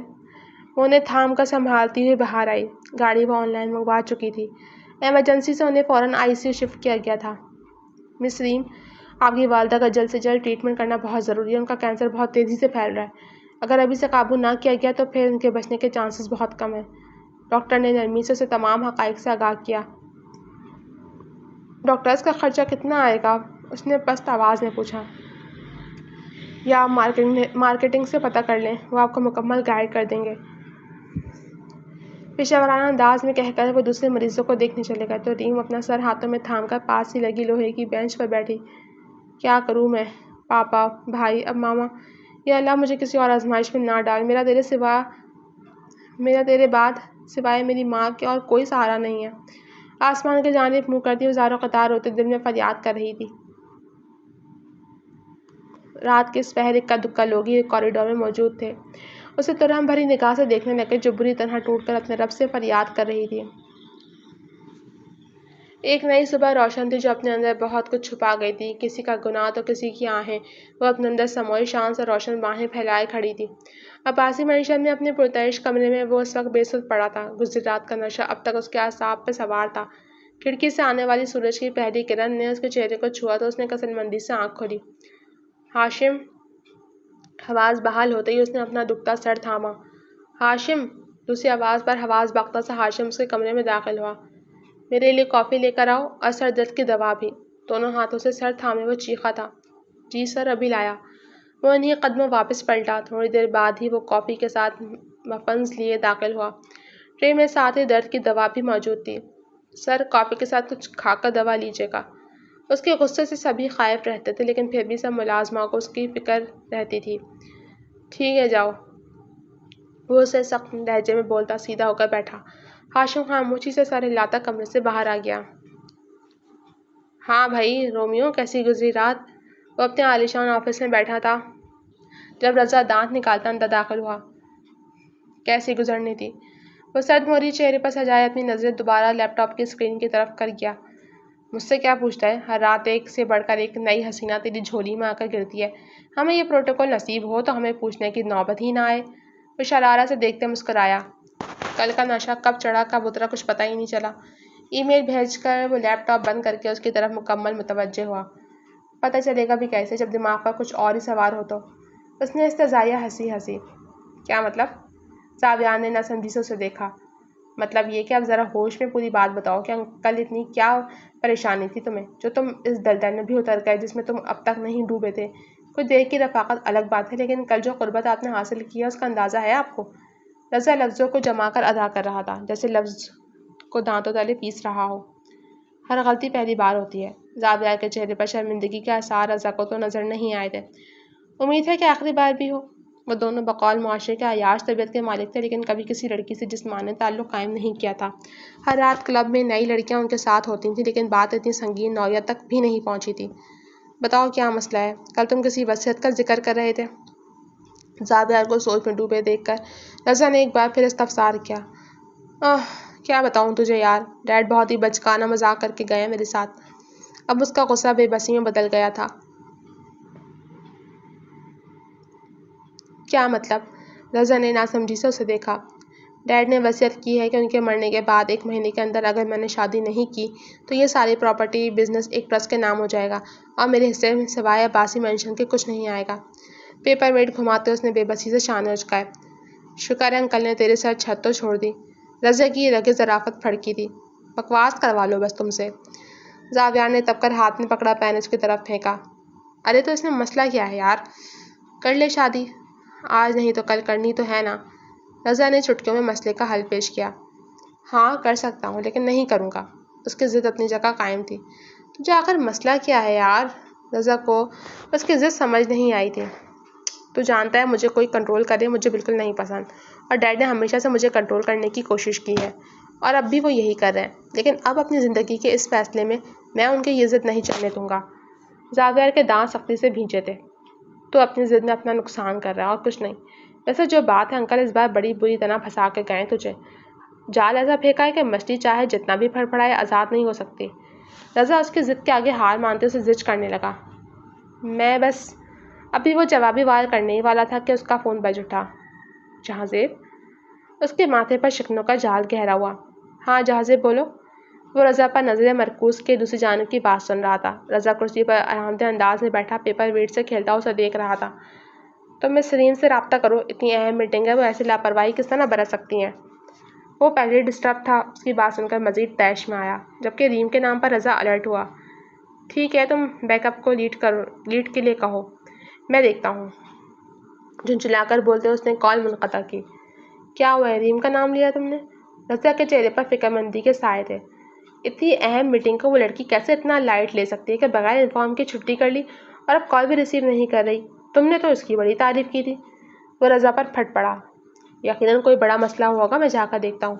وہ انہیں تھام کر سنبھالتی ہوئی باہر آئی۔ گاڑی وہ آن لائن منگوا چکی تھی۔ ایمرجنسی سے انہیں فوراً ICU شفٹ کیا گیا تھا۔ مس ریم، آپ کی والدہ کا جلد سے جلد ٹریٹمنٹ کرنا بہت ضروری ہے، ان کا کینسر بہت تیزی سے پھیل رہا ہے۔ اگر ابھی سے قابو نہ کیا گیا تو پھر ان کے بچنے کے چانسز بہت کم ہیں۔ ڈاکٹر نے نرمی سے اسے تمام حقائق سے آگاہ کیا۔ ڈاکٹر، اس کا خرچہ کتنا آئے گا؟ اس نے پست آواز میں پوچھا۔ یا آپ مارکیٹنگ سے پتہ کر لیں، وہ آپ کو مکمل گائیڈ کر دیں گے۔ پیشہ ورانہ انداز میں کہہ کر وہ دوسرے مریضوں کو دیکھنے چلے گئے تو ریم اپنا سر ہاتھوں میں تھام کر پاس ہی لگی لوہے کی بینچ پر بیٹھی۔ کیا کروں میں؟ پاپا، بھائی، اب ماما، یا اللہ مجھے کسی اور آزمائش میں نہ ڈال۔ میرا تیرے بعد سوائے میری ماں کے اور کوئی سہارا نہیں ہے۔ آسمان کی جانب منہ کرتی وہ زاروں قطار روتے دل میں فریاد کر رہی تھی۔ رات کے اس پہر اکا دکا لوگ ہی کوریڈور میں موجود تھے۔ اسے ترہم بھری نگاہ سے دیکھنے لگے جو بری طرح ٹوٹ کر اپنے رب سے فریاد کر رہی تھی۔ ایک نئی صبح روشن تھی جو اپنے اندر بہت کچھ چھپا گئی تھی، کسی کا گناہ تو کسی کی آہیں۔ وہ اپنے اندر سموئی شان سے روشن باہیں پھیلائے کھڑی تھی۔ عباسی معیشت میں اپنے پرتعیش کمرے میں وہ اس وقت بے سدھ پڑا تھا۔ گزری رات کا نشہ اب تک اس کے اعصاب پہ سوار تھا۔ کھڑکی سے آنے والی سورج کی پہلی کرن نے اس کے چہرے کو چھوا تو اس نے کسل مندی سے آنکھ کھولی۔ ہاشم! آواز بحال ہوتے ہی اس نے اپنا دکھتا سر تھاما۔ ہاشم! دوسری آواز پر حواس باختہ سا ہاشم اس کے کمرے میں داخل ہوا۔ میرے لیے کافی لے کر آؤ اور سر درد کی دوا بھی۔ دونوں ہاتھوں سے سر تھامے وہ چیخا تھا۔ جی سر، ابھی لایا۔ وہ انہی قدموں واپس پلٹا۔ تھوڑی دیر بعد ہی وہ کافی کے ساتھ مفنز لیے داخل ہوا۔ ٹرے میں ساتھ ہی درد کی دوا بھی موجود تھی۔ سر، کافی کے ساتھ کچھ کھا کر دوا لیجیے گا۔ اس کے غصے سے سبھی خائف رہتے تھے لیکن پھر بھی سب ملازمہ کو اس کی فکر رہتی تھی۔ ٹھیک ہے، جاؤ۔ وہ اسے سخت لہجے میں بولتا سیدھا ہو کر بیٹھا۔ ہاشم خاموشی سے سر ہلاتا کمرے سے باہر آ گیا۔ ہاں بھائی رومیو، کیسی گزری رات؟ وہ اپنے عالیشان آفس میں بیٹھا تھا جب رضا دانت نکالتا اندر داخل ہوا۔ کیسی گزرنی تھی؟ وہ سرد موری چہرے پر سجائے اپنی نظریں دوبارہ لیپ ٹاپ کی اسکرین کی طرف کر گیا۔ مجھ سے کیا پوچھتا ہے؟ ہر رات ایک سے بڑھ کر ایک نئی حسینہ تیری جھولی میں آ کر گرتی ہے۔ ہمیں یہ پروٹوکول نصیب ہو تو ہمیں پوچھنے کی نوبت ہی نہ آئے۔ وہ شرارت سے دیکھتے مسکرایا۔ کل کا نشہ کب چڑھا کب اترا کچھ پتہ ہی نہیں چلا۔ ای میل بھیج کر وہ لیپ ٹاپ بند کر کے اس کی طرف مکمل متوجہ ہوا۔ پتہ چلے گا بھی کیسے جب دماغ پر کچھ اور ہی سوار ہو تو؟ اس نے استہزائیہ ہنسی۔ کیا مطلب؟ زاویار نے ناسمجھی سے اسے دیکھا۔ مطلب یہ کہ اب ذرا ہوش میں پوری بات بتاؤ کہ کل اتنی کیا پریشانی تھی تمہیں جو تم اس دلدل میں بھی اتر گئے جس میں تم اب تک نہیں ڈوبے تھے؟ کچھ دیر کی رفاقت الگ بات ہے لیکن کل جو قربت آپ نے حاصل کی ہے اس کا اندازہ ہے آپ کو؟ رضا لفظوں کو جما کر ادا کر رہا تھا جیسے لفظ کو دانتوں تلے پیس رہا ہو۔ ہر غلطی پہلی بار ہوتی ہے۔ زاویار کے چہرے پر شرمندگی کے آثار رضا کو تو نظر نہیں آئے تھے۔ امید ہے کہ آخری بار بھی ہو۔ وہ دونوں بقول معاشرے کے عیاش طبیعت کے مالک تھے، لیکن کبھی کسی لڑکی سے جسمانی تعلق قائم نہیں کیا تھا۔ ہر رات کلب میں نئی لڑکیاں ان کے ساتھ ہوتی تھیں، لیکن بات اتنی سنگین نوعیت تک بھی نہیں پہنچی تھی۔ بتاؤ کیا مسئلہ ہے؟ کل تم کسی وصیت کا ذکر کر رہے تھے۔ زابیار کو سوچ میں ڈوبے دیکھ کر رضا نے ایک بار پھر استفسار کیا۔ کیا بتاؤں تجھے یار، ڈیڈ بہت ہی بچکانہ مذاق کر کے گئے میرے ساتھ۔ اب اس کا غصہ بے بسی میں بدل گیا تھا۔ کیا مطلب؟ رضا نے ناسمجھی سے اسے دیکھا۔ ڈیڈ نے وصیت کی ہے کہ ان کے مرنے کے بعد 1 مہینے کے اندر اگر میں نے شادی نہیں کی تو یہ ساری پراپرٹی بزنس ایک ٹرسٹ کے نام ہو جائے گا اور میرے حصے میں سوائے عباسی مینشن کے کچھ نہیں آئے گا۔ پیپر ویٹ گھماتے اس نے بے بسی سے شانے اچکائے۔ شکر ہے انکل نے تیرے سر چھت تو چھوڑ دی۔ رضا کی رگیں ذرافت پھڑکی تھی۔ بکواس کروا لو بس تم سے۔ زاویار نے تب کر ہاتھ میں پکڑا پین اس کی طرف پھینکا۔ ارے تو اس میں مسئلہ کیا ہے یار؟ کر لے شادی، آج نہیں تو کل کرنی تو ہے نا۔ رضا نے چٹکیوں میں مسئلے کا حل پیش کیا۔ ہاں کر سکتا ہوں لیکن نہیں کروں گا۔ اس کی ضد اپنی جگہ قائم تھی۔ تجھے آخر مسئلہ کیا ہے یار؟ رضا کو اس کی ضد سمجھ نہیں آئی تھی۔ تو جانتا ہے مجھے کوئی کنٹرول کرے مجھے بالکل نہیں پسند، اور ڈیڈ نے ہمیشہ سے مجھے کنٹرول کرنے کی کوشش کی ہے اور اب بھی وہ یہی کر رہے ہیں، لیکن اب اپنی زندگی کے اس فیصلے میں ان کی یہ ضد نہیں چلنے دوں گا۔ زاویار کے دانت سختی سے بھینچے تھے۔ تو اپنی ضد میں اپنا نقصان کر رہا ہے اور کچھ نہیں۔ ویسے جو بات ہے انکل اس بار بڑی بری طرح پھنسا کے گئے تجھے۔ جال ایسا پھینکا ہے کہ مچھلی چاہے جتنا بھی پھڑپڑائے آزاد نہیں ہو سکتی۔ رضا اس کی ضد کے آگے ہار مانتے اسے زج کرنے لگا۔ میں بس ابھی وہ جوابی وار کرنے ہی والا تھا کہ اس کا فون بج اٹھا۔ جہازیب؟ اس کے ماتھے پر شکنوں کا جال گہرا ہوا۔ ہاں جہازیب بولو۔ وہ رضا پر نظریں مرکوز کے دوسری جانب کی بات سن رہا تھا۔ رضا کرسی پر آرام دہ انداز میں بیٹھا پیپر ویٹ سے کھیلتا اسے دیکھ رہا تھا۔ تم مس ریم سے رابطہ کرو، اتنی اہم میٹنگ ہے، وہ ایسی لاپرواہی کس طرح برت سکتی ہیں؟ وہ پہلے ڈسٹرب تھا، اس کی بات سن کر مزید طیش میں آیا، جبکہ ریم کے نام پر رضا الرٹ ہوا۔ ٹھیک ہے تم بیک اپ کو لیڈ کے لیے کہو، میں دیکھتا ہوں۔ جھنجھلا کر بولتے اس نے کال منقطع کی۔ کیا ہوا ہے، ریم کا نام لیا تم نے؟ رضا کے چہرے پر فکرمندی کے سائے تھے۔ اتنی اہم میٹنگ کو وہ لڑکی کیسے اتنا لائٹ لے سکتی ہے کہ بغیر انفارم کی چھٹی کر لی اور اب کال بھی ریسیو نہیں کر رہی؟ تم نے تو اس کی بڑی تعریف کی تھی۔ وہ رضا پر پھٹ پڑا۔ یقیناً کوئی بڑا مسئلہ ہوگا، میں جا کر دیکھتا ہوں۔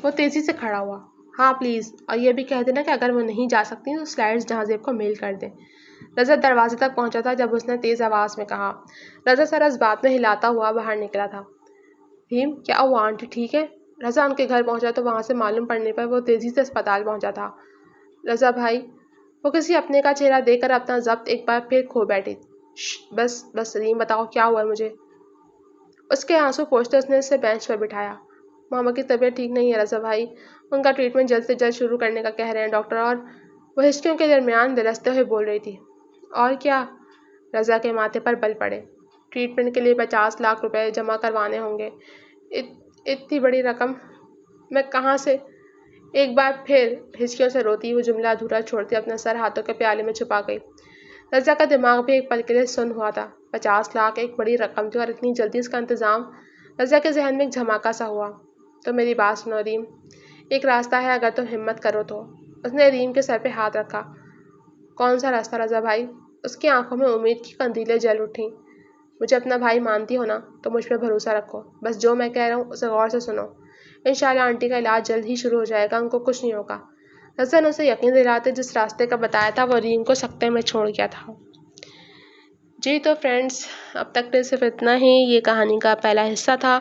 وہ تیزی سے کھڑا ہوا۔ ہاں پلیز، اور یہ بھی کہہ دینا کہ اگر وہ نہیں جا سکتی تو سلائڈز جہازیب کو میل کر دیں۔ رضا دروازے تک پہنچا تھا جب اس نے تیز آواز میں کہا۔ رضا سر اس بات میں ہلاتا ہوا باہر نکلا تھا۔ ریم کیا ہوا، آنٹی ٹھیک ہے؟ رضا ان کے گھر پہنچا تو وہاں سے معلوم پڑنے پر وہ تیزی سے اسپتال پہنچا تھا۔ رضا بھائی، وہ کسی اپنے کا چہرہ دیکھ کر اپنا ضبط ایک بار پھر کھو بیٹھی۔ بس ریم بتاؤ کیا ہوا مجھے؟ اس کے آنسو پوچھتے اس نے اسے بینچ پر بٹھایا۔ ماما کی طبیعت ٹھیک نہیں ہے رضا بھائی، ان کا ٹریٹمنٹ جلد سے جلد شروع کرنے کا کہہ رہے ہیں ڈاکٹر، اور وہ ہچکیوں کے درمیان دلستے ہوئے بول رہی تھی۔ اور کیا؟ رضا کے ماتھے پر بل پڑے۔ ٹریٹمنٹ کے لیے 50 لاکھ روپے جمع کروانے ہوں گے۔ اتنی بڑی رقم میں کہاں سے؟ ایک بار پھر ہچکیوں سے روتی وہ جملہ ادھورا چھوڑتی اپنا سر ہاتھوں کے پیالے میں چھپا گئی۔ رضا کا دماغ بھی ایک پل کے لیے سن ہوا تھا۔ 50 لاکھ ایک بڑی رقم تھی اور اتنی جلدی اس کا انتظام؟ رضا کے ذہن میں ایک دھماکہ سا ہوا۔ تو میری بات سنو ریم، ایک راستہ ہے اگر تم ہمت کرو تو۔ اس نے ریم کے سر پہ ہاتھ رکھا۔ کون سا راستہ رضا بھائی؟ اس کی آنکھوں میں امید کی قندیلیں جل اٹھیں۔ مجھے اپنا بھائی مانتی ہو نا، تو مجھ پہ بھروسہ رکھو، بس جو میں کہہ رہا ہوں اسے غور سے سنو۔ انشاءاللہ آنٹی کا علاج جلد ہی شروع ہو جائے گا، ان کو کچھ نہیں ہوگا۔ رضا نے اسے یقین دلاتے جس راستے کا بتایا تھا وہ ریم کو سکتے میں چھوڑ گیا تھا۔ جی تو فرینڈس، اب تک کے صرف اتنا ہی، یہ کہانی کا پہلا حصہ تھا۔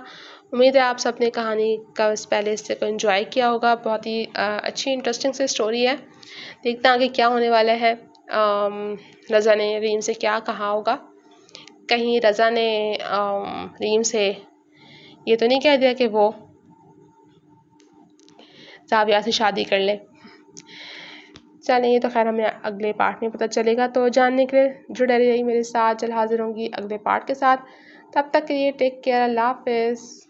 امید ہے آپ سب نے کہانی کا اس پہلے حصے کو انجوائے کیا ہوگا۔ بہت ہی اچھی انٹرسٹنگ سی اسٹوری ہے۔ دیکھتے ہیں آگے کیا ہونے والا ہے۔ رضا نے ریم سے کیا کہا ہوگا؟ کہیں رضا نے ریم سے یہ تو نہیں کہہ دیا کہ وہ زاویہ سے شادی کر لے؟ چلیں یہ تو خیر ہمیں اگلے پارٹ میں پتہ چلے گا، تو جاننے کے لیے جڑے رہیے میرے ساتھ۔ جلد حاضر ہوں گی اگلے پارٹ کے ساتھ، تب تک کے لیے ٹیک کیئر، اللہ حافظ۔